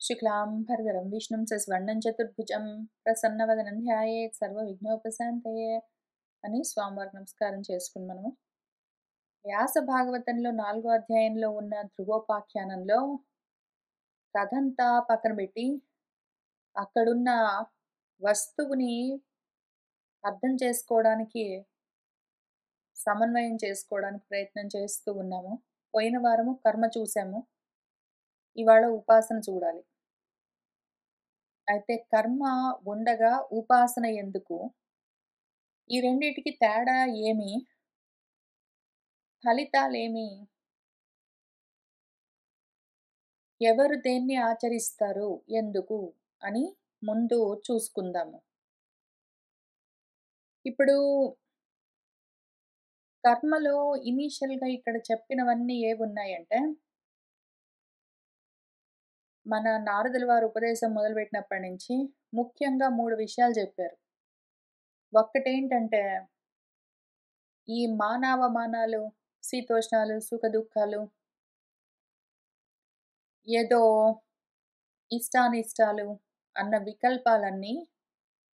శుక్లాంబరధరం విష్ణుం శశివర్ణం చతుర్భుజం ప్రసన్నవదనం ధ్యాయేత్ సర్వవిఘ్నోపశాంతయే అని స్వామివారికి నమస్కారం చేసుకుని మనము వ్యాస భాగవతంలో 4వ అధ్యాయంలో ఉన్న ధ్రువోపాఖ్యానంలో కథంతా పక్కన పెట్టి అక్కడున్న వస్తువుని అర్థం చేసుకోవడానికి సమన్వయం చేసుకోవడానికి ప్రయత్నం చేస్తూ ఉన్నాము. పోయిన వారము కర్మ చూసాము, ఇవాళ ఉపాసన చూడాలి. అయితే కర్మ ఉండగా ఉపాసన ఎందుకు? ఈ రెండిటికి తేడా ఏమి? ఫలితాలేమి? ఎవరు దేన్ని ఆచరిస్తారు? ఎందుకు? అని ముందు చూసుకుందాము. ఇప్పుడు కర్మలో ఇనీషియల్‌గా ఇక్కడ చెప్పినవన్నీ ఏవున్నాయంటే, మన నారదుల వారు ఉపదేశం మొదలుపెట్టినప్పటి నుంచి ముఖ్యంగా 3 విషయాలు చెప్పారు. ఒక్కటేంటంటే, ఈ మానావమానాలు, శీతోష్ణాలు, సుఖదుఖాలు, ఏదో ఇష్టానిష్టాలు అన్న వికల్పాలన్నీ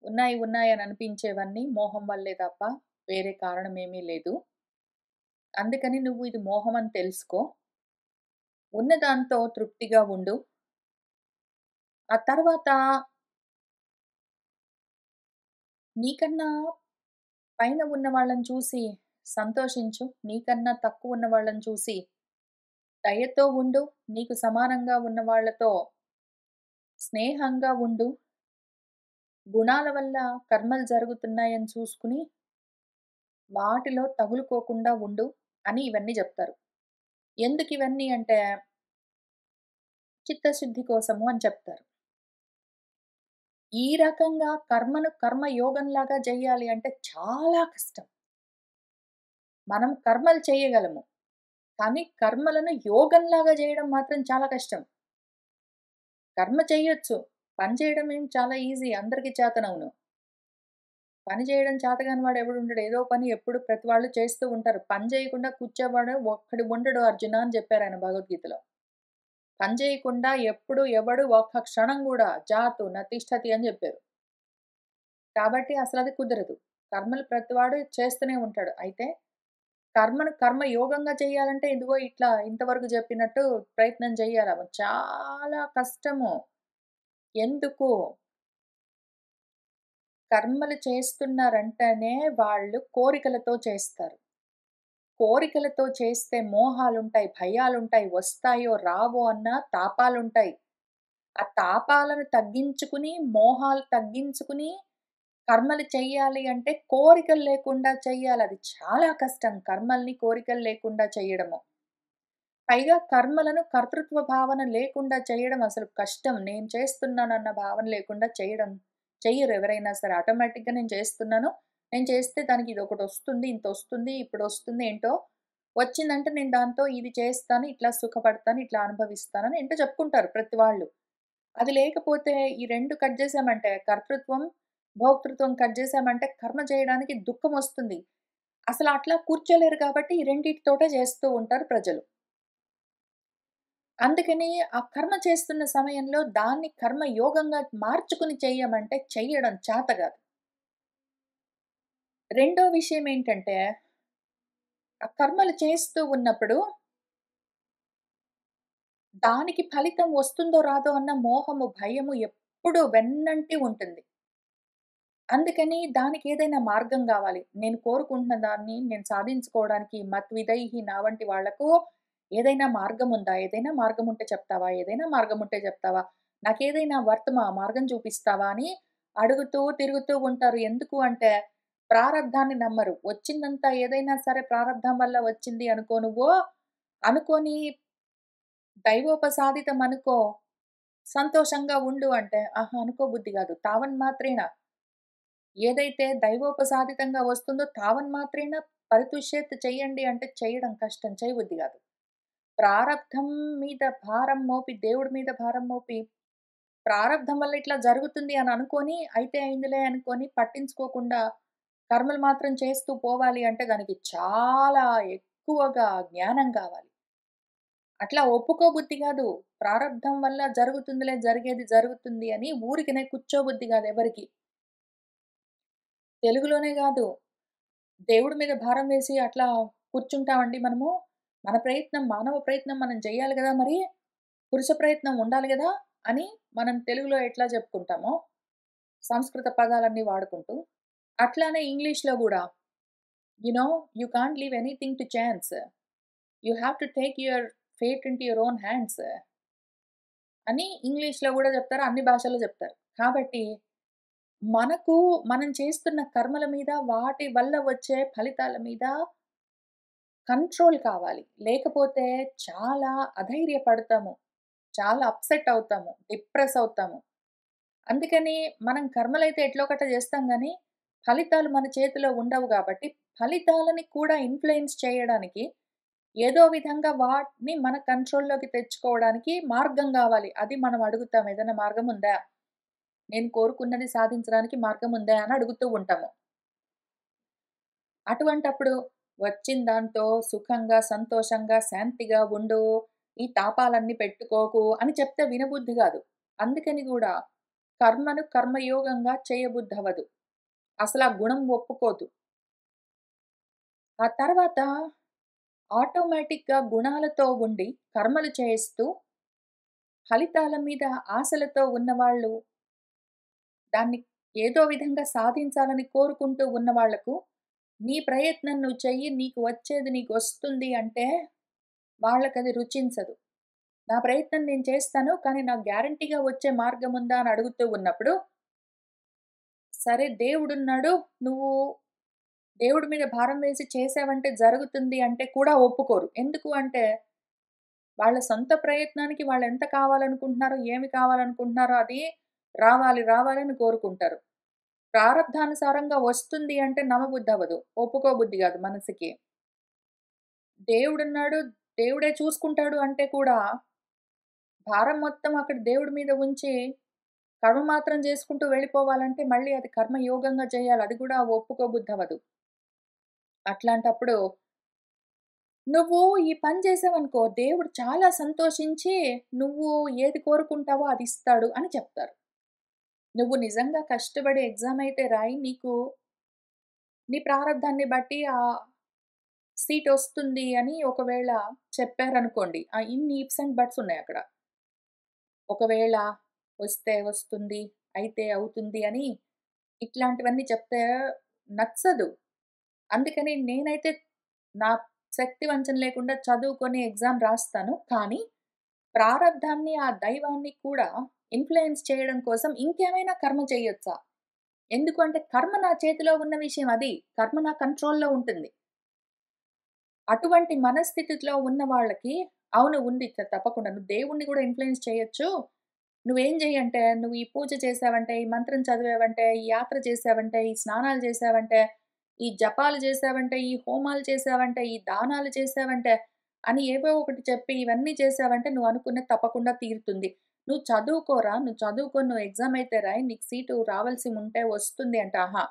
ఉన్నాయి అని అనిపించేవన్నీ మోహం వల్లే తప్ప వేరే కారణమేమీ లేదు. అందుకని నువ్వు ఇది మోహం అని తెలుసుకో. ఉన్నదాంతో తృప్తిగా ఉండు. ఆ తర్వాత నీకన్నా పైన ఉన్న వాళ్ళని చూసి సంతోషించు. నీకన్నా తక్కువ ఉన్న వాళ్ళని చూసి దయతో ఉండు. నీకు సమానంగా ఉన్న వాళ్ళతో స్నేహంగా ఉండు. గుణాల వల్ల కర్మలు జరుగుతున్నాయని చూసుకుని వాటిలో తగులుకోకుండా ఉండు అని ఇవన్నీ చెప్తారు. ఎందుకు ఇవన్నీ అంటే చిత్తశుద్ధి కోసము అని చెప్తారు. ఈ రకంగా కర్మను కర్మయోగంలాగా చేయాలి అంటే చాలా కష్టం. మనం కర్మలు చేయగలము. కానీ కర్మలను యోగంలాగా చేయడం మాత్రం చాలా కష్టం. కర్మ చేయొచ్చు. పని చేయడం ఏం చాలా ఈజీ. అందరికీ చేతనవును. పని చేయడం చేతగాని వాడు ఎవడుండడు. ఏదో పని ఎప్పుడు ప్రతి వాళ్ళు చేస్తూ ఉంటారు. పని చేయకుండా కూర్చోవాడు ఒక్కడు ఉండడు అర్జున అని చెప్పారాయన భగవద్గీతలో. పని చేయకుండా ఎప్పుడు ఎవడు ఒక్క క్షణం కూడా జాతు నతిష్ఠతి అని చెప్పారు. కాబట్టి అసలది కుదరదు. కర్మలు ప్రతివాడు చేస్తూనే ఉంటాడు. అయితే కర్మను కర్మ యోగంగా చేయాలంటే ఇదిగో ఇట్లా ఇంతవరకు చెప్పినట్టు ప్రయత్నం చేయాల. చాలా కష్టము. ఎందుకు? కర్మలు చేస్తున్నారంటేనే వాళ్ళు కోరికలతో చేస్తారు. కోరికలతో చేస్తే మోహాలుంటాయి, భయాలుంటాయి, వస్తాయో రావో అన్న తాపాలుంటాయి. ఆ తాపాలను తగ్గించుకుని, మోహాలు తగ్గించుకుని కర్మలు చెయ్యాలి అంటే కోరికలు లేకుండా చెయ్యాలి. అది చాలా కష్టం కర్మల్ని కోరికలు లేకుండా చెయ్యడము. పైగా కర్మలను కర్తృత్వ భావన లేకుండా చేయడం అసలు కష్టం. నేను చేస్తున్నానన్న భావన లేకుండా చెయ్యరు ఎవరైనా సరే. ఆటోమేటిక్‌గా నేను చేస్తున్నాను. నేను చేస్తే దానికి ఇదొకటొస్తుంది, ఇంతొస్తుంది, ఇప్పుడొస్తుంది ఏంటో. వచ్చిందంటే నేను దాంతో ఇది చేస్తాను, ఇట్లా సుఖపడతాను, ఇట్లా అనుభవిస్తానని ఏంటో చెప్పుకుంటారు ప్రతి వాళ్ళు. అది లేకపోతే ఈ 2 కట్ చేసామంటే కర్తృత్వం, భోక్తృత్వం కట్ చేసామంటే కర్మ చేయడానికి దుఃఖమొస్తుంది. అసలు అట్లా కూర్చోలేరు కాబట్టి ఈ రెండిటితోటే చేస్తూ ఉంటారు ప్రజలు. అందుకని ఆ కర్మ చేస్తున్న సమయంలో దాన్ని కర్మ యోగంగా మార్చుకుని చెయ్యమంటే చెయ్యడం చేతగాదు. రెండో విషయం ఏంటంటే, ఆ కర్మలు చేస్తూ ఉన్నప్పుడు దానికి ఫలితం వస్తుందో రాదో అన్న మోహము, భయము ఎప్పుడూ వెన్నంటి ఉంటుంది. అందుకని దానికేదైనా మార్గం గావాలి. నేను కోరుకుంటున్న దాన్ని నేను సాధించుకోవడానికి మత్విదైహి నా వంటి వాళ్లకు ఏదైనా మార్గం ఉందా? ఏదైనా మార్గం ఉంటే చెప్తావా? ఏదైనా మార్గం ఉంటే చెప్తావా? నాకేదైనా మార్గం చూపిస్తావా? అని అడుగుతూ తిరుగుతూ ఉంటారు. ఎందుకు అంటే ప్రారబ్ధాన్ని నమ్మరు. వచ్చిందంతా ఏదైనా సరే ప్రారబ్ధం వల్ల వచ్చింది అనుకో నువ్వు. అనుకోని దైవోపసాదితం అనుకో, సంతోషంగా ఉండు అంటే, ఆహా! అనుకోబుద్ధి గాదు. తావన్మాత్రేన ఏదైతే దైవోపసాదితంగా వస్తుందో తావన్మాత్రేన పరితుష్యేత్ చెయ్యండి అంటే చేయడం కష్టం. చేయబుద్ధి గాదు. ప్రారబ్ధం మీద భారం మోపి, దేవుడి మీద భారం మోపి, ప్రారబ్ధం వల్ల ఇట్లా జరుగుతుంది అని అనుకోని, అయితే అయిందిలే అనుకోని పట్టించుకోకుండా కర్మలు మాత్రం చేస్తూ పోవాలి అంటే దానికి చాలా ఎక్కువగా జ్ఞానం గావాలి. అట్లా ఒప్పుకోబుద్ధి గాదు. ప్రారబ్ధం వల్ల జరుగుతుందిలే, జరిగేది జరుగుతుంది అని ఊరికనే కూర్చోబుద్ధి గాదు ఎవరికీ. తెలుగులోనే గాదు, దేవుడి మీద భారం వేసి అట్లా కూర్చుంటామండి మనము? మన ప్రయత్నం, మానవ ప్రయత్నం మనం జేయాలి గదా మరి! పురుష ప్రయత్నం ఉండాలి గదా! అని మనం తెలుగులో ఎట్లా జెప్పుకుంటామో, సంస్కృత పదాలన్నీ వాడుకుంటూ, అట్లానే ఇంగ్లీష్‌లో గూడా you can't leave anything to chance. You have to take your fate into your own hands అని ఇంగ్లీష్‌లో గూడా జెప్తారు. అన్ని భాషల్లో జెప్తారు. కాబట్టి మనకు మనం చేస్తున్న కర్మల మీద, వాటి వల్ల వచ్చే ఫలితాల మీద కంట్రోల్ కావాలి. లేకపోతే చాలా అధైర్యపడతాము. చాలా అప్‌సెట్ అవుతాము. డిప్రెస్ అవుతాము. అందుకని మనం కర్మలైతే ఎట్లో ఒకట జేస్తాం గానీ, ఫలితాలు మన చేతిలో ఉండవు గాబట్టి, ఫలితాలని కూడా ఇన్‌ఫ్లుయెన్స్ చేయడానికి ఏదో విధంగా వాటిని మన కంట్రోల్‌లోకి తెచ్చుకోవడానికి మార్గం గావాలి. అది మనం అడుగుతాం. ఏదైనా మార్గం ఉందా? నేను కోరుకున్నది సాధించడానికి మార్గం ఉందా? అని అడుగుతూ ఉంటాము. అటువంటప్పుడు వచ్చిన దాంతో సుఖంగా, సంతోషంగా, శాంతిగా ఉండు. ఈ తాపాలన్నీ పెట్టుకోకు అని చెప్తే వినబుద్ధి గాదు. అందుకని గూడా కర్మను కర్మయోగంగా చేయబుద్దవ్వదు. అసలా గుణం ఒప్పుకోదు. ఆ తర్వాత ఆటోమేటిక్‌గా గుణాలతో ఉండి కర్మలు చేస్తూ ఫలితాల మీద ఆశలతో ఉన్నవాళ్ళు, దాన్ని ఏదో విధంగా సాధించాలని కోరుకుంటూ ఉన్న వాళ్లకు, నీ ప్రయత్నం నువ్వు చెయ్యి, నీకు వచ్చేది నీకొస్తుంది అంటే వాళ్ళకది రుచించదు. నా ప్రయత్నం నేను చేస్తాను. కానీ నాకు గ్యారంటీగా వచ్చే మార్గం ఉందా అని అడుగుతూ ఉన్నప్పుడు, సరే దేవుడున్నాడు. నువ్వు దేవుడి మీద భారం వేసి చేశావంటే జరుగుతుంది అంటే కూడా ఒప్పుకోరు. ఎందుకు అంటే, వాళ్ళ సొంత ప్రయత్నానికి వాళ్ళెంత కావాలనుకుంటున్నారో, ఏమి కావాలనుకుంటున్నారో అది రావాలి, రావాలని కోరుకుంటారు. ప్రారబ్ధానుసారంగా వస్తుంది అంటే నమ్మబుద్దవ్వదు. ఒప్పుకోబుద్ధి గాదు మనసుకి. దేవుడున్నాడు, దేవుడే చూసుకుంటాడు అంటే కూడా భారం మొత్తం అక్కడ దేవుడి మీద ఉంచి, కర్మ మాత్రం జేసుకుంటూ వెళ్ళిపోవాలంటే మళ్ళీ అది కర్మయోగంగా చేయాలి. అది కూడా ఒప్పుకోబుద్దవ్వదు. అట్లాంటప్పుడు నువ్వు ఈ పని చేశావనుకో, దేవుడు చాలా సంతోషించి, నువ్వు ఏది కోరుకుంటావో అది ఇస్తాడు అని చెప్తారు. నువ్వు నిజంగా కష్టపడి ఎగ్జామ్ అయితే రాయి. నీకు నీ ప్రారబ్ధాన్ని బట్టి సీటొస్తుంది అని ఒకవేళ చెప్పారనుకోండి. ఇన్ని ఇఫ్స్ అండ్ బట్స్ ఉన్నాయక్కడ. ఒకవేళ వస్తే వస్తుంది, అయితే అవుతుంది అని ఇట్లాంటివన్నీ చెప్తే నచ్చదు. అందుకని నేనైతే నా శక్తి వంచన లేకుండా చదువుకొని ఎగ్జామ్ రాస్తాను. కానీ ప్రారబ్ధాన్ని, ఆ దైవాన్ని కూడా ఇన్‌ఫ్లుయెన్స్ చేయడం కోసం ఇంకేమైనా కర్మ చేయొచ్చా? ఎందుకు అంటే కర్మ నా చేతిలో ఉన్న విషయం అది. కర్మ నా కంట్రోల్‌లో ఉంటుంది. అటువంటి మనస్థితిలో ఉన్న వాళ్ళకి అవును ఉంది తప్పకుండా. నువ్వు దేవుడిని కూడా ఇన్‌ఫ్లుయెన్స్ చేయొచ్చు. నువ్వేం చెయ్యంటే, నువ్వు ఈ పూజ చేశావంటే, ఈ మంత్రం చదివావంటే, ఈ యాత్ర చేశావంటే, ఈ స్నానాలు చేశావంటే, ఈ జపాలు చేశావంటే, ఈ హోమాలు చేశావంటే, ఈ దానాలు చేశావంటే, అని ఏవో ఒకటి చెప్పి ఇవన్నీ చేశావంటే నువ్వు అనుకున్నది తప్పకుండా తీరుతుంది. నువ్వు చదువుకోరా, నువ్వు చదువుకొని నువ్వు ఎగ్జామ్ అయితే రాయి. నీకు సీటు రావాల్సి ఉంటే వస్తుంది అంటే, ఆహా!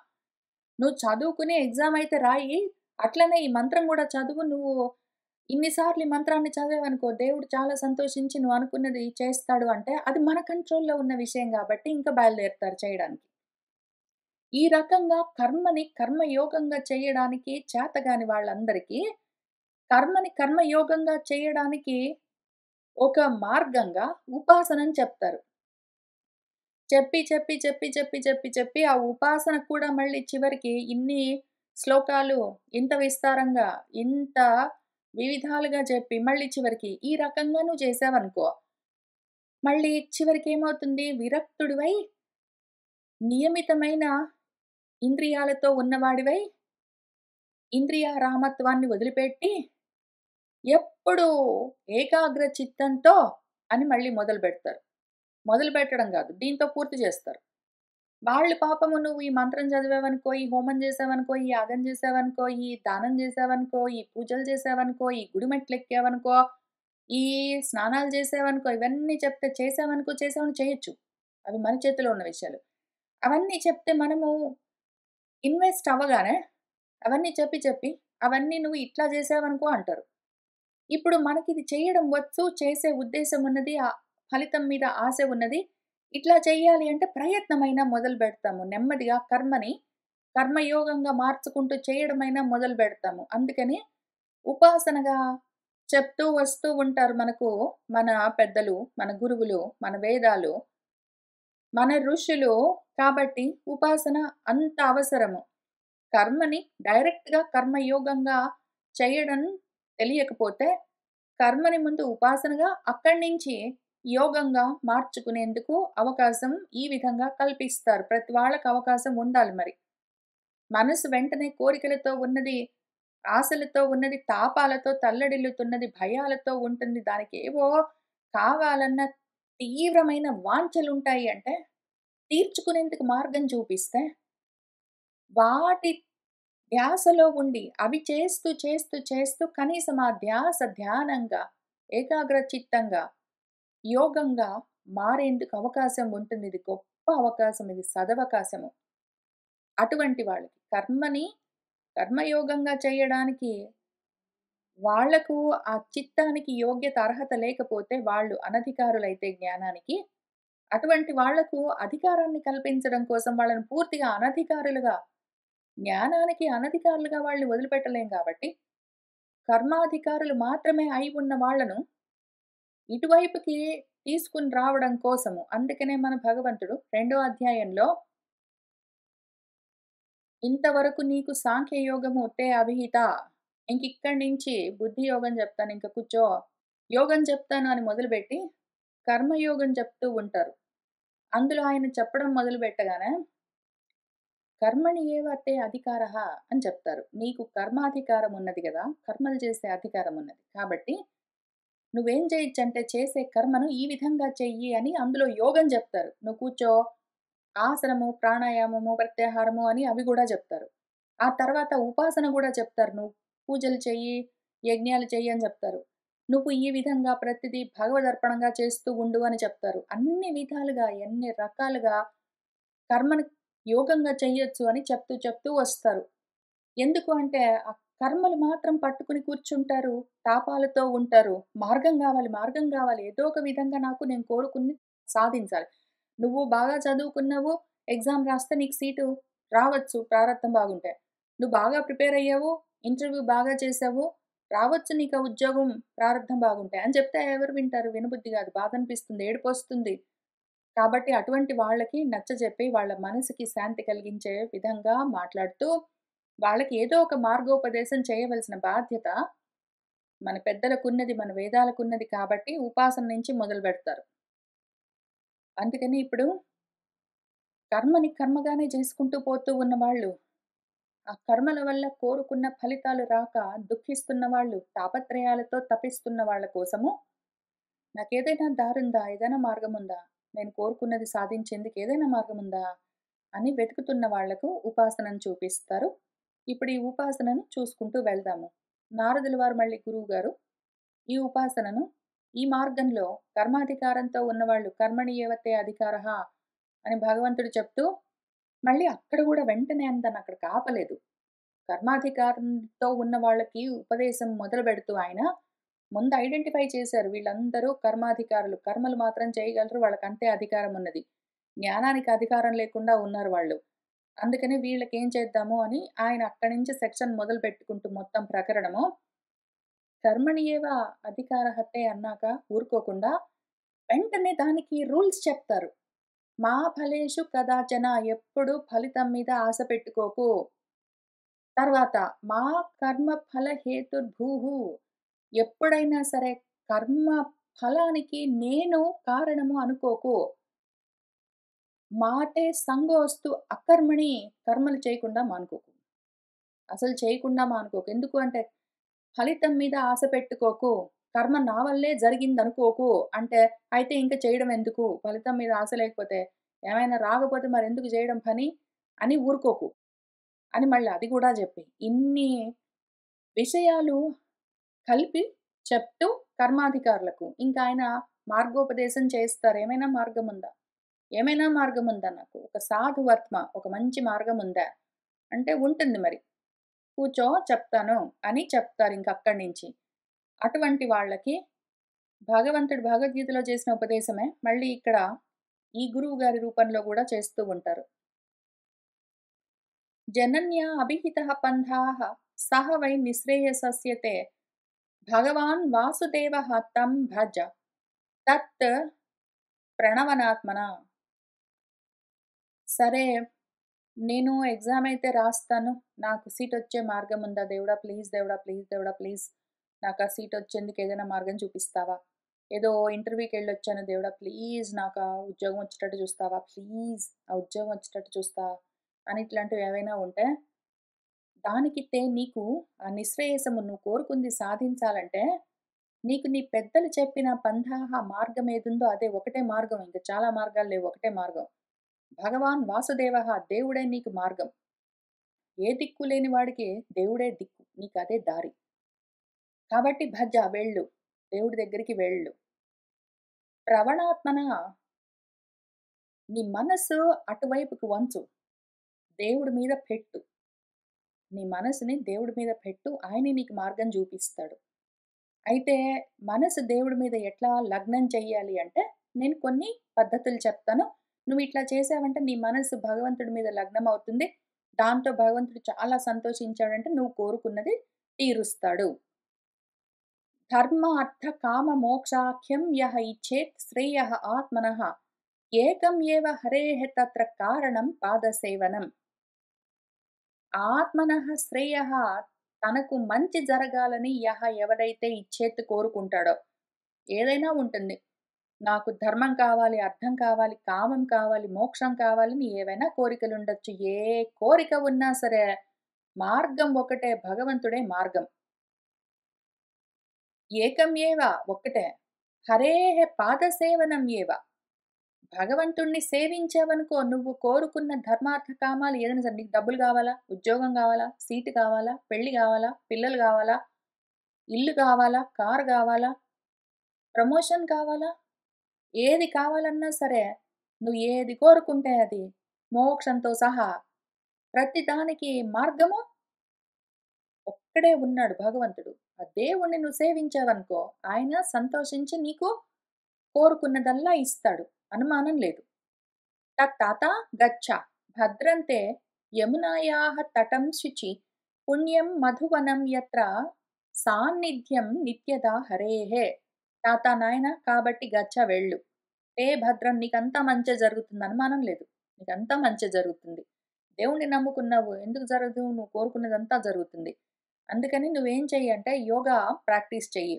నువ్వు చదువుకుని ఎగ్జామ్ అయితే రాయి. అట్లనే ఈ మంత్రం గూడా చదువు. నువ్వు ఇన్ని సార్లు ఈ మంత్రాన్ని చదివావనుకో, దేవుడు చాలా సంతోషించి నువ్వు అనుకున్నది చేస్తాడు అంటే, అది మన కంట్రోల్‌లో ఉన్న విషయం గాబట్టి ఇంకా బయలుదేరుతారు చేయడానికి. ఈ రకంగా కర్మని కర్మయోగంగా చేయడానికి చేతగాని వాళ్ళందరికీ, కర్మని కర్మయోగంగా చేయడానికి ఒక మార్గంగా ఉపాసనని చెప్తారు. చెప్పి, చెప్పి, చెప్పి, చెప్పి, చెప్పి, చెప్పి ఆ ఉపాసన కూడా మళ్ళీ చివరికి ఇన్ని శ్లోకాలు ఇంత విస్తారంగా, ఇంత వివిధాలుగా చెప్పి మళ్ళీ చివరికి ఈ రకంగా నువ్వు చేశావనుకో, మళ్ళీ చివరికేమవుతుంది విరక్తుడివై, నియమితమైన ఇంద్రియాలతో ఉన్నవాడివై, ఇంద్రియారామత్వాన్ని వదిలిపెట్టి, ఎప్పుడూ ఏకాగ్ర చిత్తంతో అని మళ్ళీ మొదలుపెడతారు. మొదలుపెట్టడం గాదు. దీంతో పూర్తి చేస్తారు. వాళ్ళు పాపము నువ్వు ఈ మంత్రం చదివావనుకో, ఈ హోమం చేశావనుకో, ఈ యాగం చేశావనుకో, ఈ దానం చేశావనుకో, ఈ పూజలు చేశావనుకో, ఈ గుడి మెట్లెక్కావనుకో, ఈ స్నానాలు చేశావనుకో, ఇవన్నీ చెప్తే చేశావనుకో, చేశావని చేయొచ్చు. అవి మన చేతిలో ఉన్న విషయాలు. అవన్నీ చెప్తే మనము ఇన్వెస్ట్ అవ్వగానే అవన్నీ చెప్పి, చెప్పి అవన్నీ నువ్వు ఇట్లా చేశావనుకో అంటారు. ఇప్పుడు మనకిది చేయడం వచ్చు, చేసే ఉద్దేశం ఉన్నది, ఫలితం మీద ఆశ ఉన్నది. ఇట్లా చెయ్యాలి అంటే ప్రయత్నమైనా మొదలుపెడతాము. నెమ్మదిగా కర్మయోగంగా మార్చుకుంటూ చేయడమైనా మొదలుపెడతాము. అందుకని ఉపాసనగా చెప్తూ వస్తూ ఉంటారు మనకు మన పెద్దలు, మన గురువులు, మన వేదాలు, మన ఋషులు. కాబట్టి ఉపాసన అంత అవసరము. కర్మని డైరెక్ట్‌గా కర్మయోగంగా చేయడం తెలియకపోతే, కర్మని ముందు ఉపాసనగా, అక్కడి నుంచి యోగంగా మార్చుకునేందుకు అవకాశం ఈ విధంగా కల్పిస్తారు. ప్రతి వాళ్ళకి అవకాశం ఉండాలి మరి. మనసు వెంటనే కోరికలతో ఉన్నది, ఆశలతో ఉన్నది, తాపాలతో తల్లడిల్లుతున్నది, భయాలతో ఉంటుంది. దానికేవో కావాలన్న తీవ్రమైన వాంఛలుంటాయి అంటే, తీర్చుకునేందుకు మార్గం చూపిస్తే, వాటి ధ్యాసలో ఉండి, అవి చేస్తూ, చేస్తూ, చేస్తూ కనీసం ఆ ధ్యాస ధ్యానంగా, ఏకాగ్ర చిత్తంగా, యోగంగా మారేందుకు అవకాశం ఉంటుంది. ఇది గొప్ప అవకాశం. ఇది సదవకాశము. అటువంటి వాళ్ళకి కర్మయోగంగా చేయడానికి వాళ్ళకు ఆ చిత్తానికి యోగ్యత, అర్హత లేకపోతే వాళ్ళు అనధికారులైతే జ్ఞానానికి, అటువంటి వాళ్లకు అధికారాన్ని కల్పించడం కోసం వాళ్ళని పూర్తిగా అనధికారులుగా, జ్ఞానానికి అనధికారులుగా వాళ్ళని వదిలిపెట్టలేం కాబట్టి, కర్మాధికారులు మాత్రమే అయి ఉన్న వాళ్ళను ఇటువైపుకి తీసుకొని రావడం కోసము. అందుకనే మన భగవంతుడు రెండో అధ్యాయంలో, ఇంతవరకు నీకు సాంఖ్యయోగము తే అభిహిత. ఇంకిక్కడి నుంచి బుద్ధి యోగం చెప్తాను. ఇంక కూర్చో. యోగం చెప్తాను అని మొదలుపెట్టి, కర్మయోగం చెప్తూ ఉంటారు. అందులో ఆయన చెప్పడం మొదలుపెట్టగానే, కర్మణి ఏవ తే అధికారః అని చెప్తారు. నీకు కర్మాధికారం ఉన్నది గదా! కర్మలు చేసే అధికారం ఉన్నది. కాబట్టి నువ్వేం చేయొచ్చంటే చేసే కర్మను ఈ విధంగా చెయ్యి అని అందులో యోగం చెప్తారు. నువ్వు కూర్చో, ఆసనము, ప్రాణాయామము, ప్రత్యాహారము అని అవి గూడా జెప్తారు. ఆ తర్వాత ఉపాసన గూడా చెప్తారు. నువ్వు పూజలు చెయ్యి, యజ్ఞాలు చెయ్యి అని చెప్తారు. నువ్వు ఈ విధంగా ప్రతిదీ భగవదర్పణంగా చేస్తూ ఉండు అని చెప్తారు. అన్ని విధాలుగా, ఎన్ని రకాలుగా కర్మను యోగంగా చెయ్యొచ్చు అని చెప్తూ, చెప్తూ వస్తారు. ఎందుకు అంటే, ఆ కర్మలు మాత్రం పట్టుకుని కూర్చుంటారు. తాపాలతో ఉంటారు. మార్గం గావాలి, మార్గం గావాలి. ఏదో ఒక విధంగా నేను కోరుకుంది సాధించాలి. నువ్వు బాగా చదువుకున్నావు, ఎగ్జామ్ రాస్తే నీకు సీటు రావచ్చు ప్రారబ్ధం బాగుంటే. నువ్వు బాగా ప్రిపేర్ అయ్యావు, ఇంటర్వ్యూ బాగా చేసావు, రావచ్చు నీకా ఉద్యోగం ప్రారబ్ధం బాగుంటే అని చెప్తే ఎవరు వింటారు? వినబుద్ధి గాదు. బాధనిపిస్తుంది, ఏడుపొస్తుంది. కాబట్టి అటువంటి వాళ్ళకి నచ్చజెప్పి, వాళ్ళ మనసుకి శాంతి కలిగించే విధంగా మాట్లాడుతూ, వాళ్ళకి ఏదో ఒక మార్గోపదేశం చేయవలసిన బాధ్యత మన పెద్దలకున్నది, మన వేదాలకున్నది కాబట్టి ఉపాసన నుంచి మొదలుబెడతారు. అందుకని ఇప్పుడు కర్మని కర్మగానే చేసుకుంటూ పోతూ ఉన్నవాళ్ళు, ఆ కర్మల వల్ల కోరుకున్న ఫలితాలు రాక దుఃఖిస్తున్న వాళ్ళు, తాపత్రయాలతో తపిస్తున్న వాళ్ళ కోసము నాకేదైనా దారుందా? ఏదైనా మార్గముందా? నేను కోరుకున్నది సాధించేందుకు ఏదైనా మార్గముందా? అని వెతుకుతున్న వాళ్లకు ఉపాసనను చూపిస్తారు. ఇప్పుడు ఈ ఉపాసనను చూసుకుంటూ వెళ్దాము. నారదుల వారు మళ్ళీ గురువుగారు ఈ ఉపాసనను ఈ మార్గంలో కర్మాధికారంతో ఉన్నవాళ్ళు కర్మణి ఏవతే అధికారః అని భగవంతుడు చెప్తూ, మళ్ళీ అక్కడ గూడా వెంటనే అంతను అక్కడికి ఆపలేదు. కర్మాధికారంతో ఉన్న వాళ్ళకి ఉపదేశం మొదలుబెడుతూ ఆయన ముందు ఐడెంటిఫై చేశారు. వీళ్ళందరూ కర్మాధికారులు. కర్మలు మాత్రం చేయగలరు. వాళ్ళకంతే అధికారం ఉన్నది. జ్ఞానానికి అధికారం లేకుండా ఉన్నారు వాళ్ళు. అందుకని వీళ్ళకేం చేద్దాము అని ఆయన అక్కడి నుంచి సెక్షన్ మొదలుపెట్టుకుంటూ మొత్తం ప్రకరణము. కర్మణి ఏవ అధికారహతే అన్నాక ఊరుకోకుండా వెంటనే దానికి రూల్స్ చెప్తారు. మా ఫలేషు కదాచన ఎప్పుడు ఫలితం మీద ఆశ పెట్టుకోకు. తర్వాత మా కర్మ ఫల హేతుర్భూః ఎప్పుడైనా సరే కర్మ ఫలానికి నేను కారణము అనుకోకు. మాటే సంగోస్తు అకర్మణి కర్మలు చేయకుండా మానుకోకు. అసలు చేయకుండా మానుకోకు. ఎందుకు అంటే ఫలితం మీద ఆశ పెట్టుకోకు. కర్మ నా వల్లే జరిగిందనుకోకు. అంటే అయితే ఇంక చేయడం ఎందుకు? ఫలితం మీద ఆశ లేకపోతే ఏమైనా రాకపోతే మరెందుకు చేయడం పని అని ఊరుకోకు. అని మళ్ళీ అది గూడా జెప్పి, ఇన్ని విషయాలు కలిపి చెప్తూ కర్మాధికారులకు ఇంకాయన మార్గోపదేశం చేస్తారు. ఏమైనా మార్గముందా? ఏమైనా మార్గముందా నాకు? ఒక సాధువర్త్మ ఒక మంచి మార్గముందా? అంటే ఉంటుంది మరి. కూర్చో చెప్తాను అని చెప్తారింకక్కడి నుంచి. అటువంటి వాళ్ళకి భగవంతుడు భగవద్గీతలో చేసిన ఉపదేశమే మళ్ళీ ఇక్కడ ఈ గురువు గారి రూపంలో గూడా చేస్తూ ఉంటారు. జనన్యా అభిహితః పంథాః సహ వై నిశ్రేయసస్య తే భగవాన్ వాసుదేవః తం భజ తత్ ప్రణవనాత్మన. సరే, నేను ఎగ్జామ్ అయితే రాస్తాను. నాకు సీటొచ్చే మార్గం ఉందా దేవుడా? ప్లీజ్ దేవుడా, ప్లీజ్ దేవుడా, ప్లీజ్ నాకా సీటొచ్చేందుకు ఏదైనా మార్గం చూపిస్తావా? ఏదో ఇంటర్వ్యూకెళ్ళొచ్చాను దేవుడా, ప్లీజ్ నాకా ఉద్యోగం వచ్చేటట్టు చూస్తావా? ప్లీజ్ ఆ ఉద్యోగం వచ్చేటట్టు చూస్తావా? అని ఇట్లాంటివి ఏవైనా ఉంటే, దానికితే నీకు ఆ నిశ్రేయసము నువ్వు కోరుకుంది సాధించాలంటే, నీకు నీ పెద్దలు చెప్పిన పంథాహ మార్గం ఏదుందో అదే ఒకటే మార్గం. ఇంక చాలా మార్గాలు లేవు. ఒకటే మార్గం. భగవాన్ వాసుదేవః దేవుడే నీకు మార్గం. ఏ దిక్కు లేని వాడికి దేవుడే దిక్కు. నీకదే దారి. కాబట్టి భజ వెళ్ళు. దేవుడి దగ్గరికి వెళ్ళు. ప్రవణాత్మన నీ మనస్సు అటువైపుకి వంచు. దేవుడి మీద పెట్టు. నీ మనసుని దేవుడి మీద పెట్టు. ఆయనే నీకు మార్గం చూపిస్తాడు. అయితే మనసు దేవుడి మీద ఎట్లా లగ్నం చెయ్యాలి అంటే, నేను కొన్ని పద్ధతులు చెప్తాను. నువ్వు ఇట్లా చేసావంటే నీ మనసు భగవంతుడి మీద లగ్నమవుతుంది. దాంతో భగవంతుడు చాలా సంతోషించాడంటే నువ్వు కోరుకున్నది తీరుస్తాడు. ధర్మ, అర్థ, కామ, మోక్షాఖ్యం యః ఇచ్చేత్ శ్రేయః ఆత్మనః ఏకం ఏవ హరేః తత్ర కారణం పాదసేవనం. ఆత్మనః శ్రేయః తనకు మంచి జరగాలని ఎవడైతే ఇచ్చేత్ కోరుకుంటాడో, ఏదైనా ఉంటుంది. నాకు ధర్మం కావాలి, అర్థం కావాలి, కామం కావాలి, మోక్షం కావాలని ఏవైనా కోరికలుండొచ్చు. ఏ కోరిక ఉన్నా సరే, మార్గం ఒకటే, భగవంతుడే మార్గం. ఏకం ఏవ ఒక్కటే. హరేః పాదసేవనం ఏవ. భగవంతుణ్ణి సేవించావనుకో, నువ్వు కోరుకున్న ధర్మార్థ కామాలు ఏదైనా సరే, నీకు డబ్బులు కావాలా? ఉద్యోగం కావాలా? సీటు కావాలా? పెళ్లి కావాలా? పిల్లలు కావాలా? ఇల్లు కావాలా? కారు కావాలా? ప్రమోషన్ కావాలా? ఏది కావాలన్నా సరే, నువ్వు ఏది కోరుకుంటే అది, మోక్షంతో సహా ప్రతి దానికి మార్గము ఒక్కడే ఉన్నాడు భగవంతుడు. ఆ దేవుడిని నువ్వు సేవించావనుకో, ఆయన సంతోషించి నీకు కోరుకున్నదల్లా ఇస్తాడు. అనుమానం లేదు. తత్తాత గచ్చ భద్రంతే యమునాయాః తటం శుచి పుణ్యం మధువనం యత్ర సాన్నిధ్యం నిత్యదా హరేః. తాత నాయన కాబట్టి గచ్చ వెళ్ళు. ఏ భద్రం నీకంతా మంచే జరుగుతుంది. అనుమానం లేదు. నీకంతా మంచే జరుగుతుంది. దేవుణ్ణి నమ్ముకున్నావు. ఎందుకు జరగదు? నువ్వు కోరుకున్నదంతా జరుగుతుంది. అందుకని నువ్వేం చెయ్యి అంటే యోగా ప్రాక్టీస్ చెయ్యి.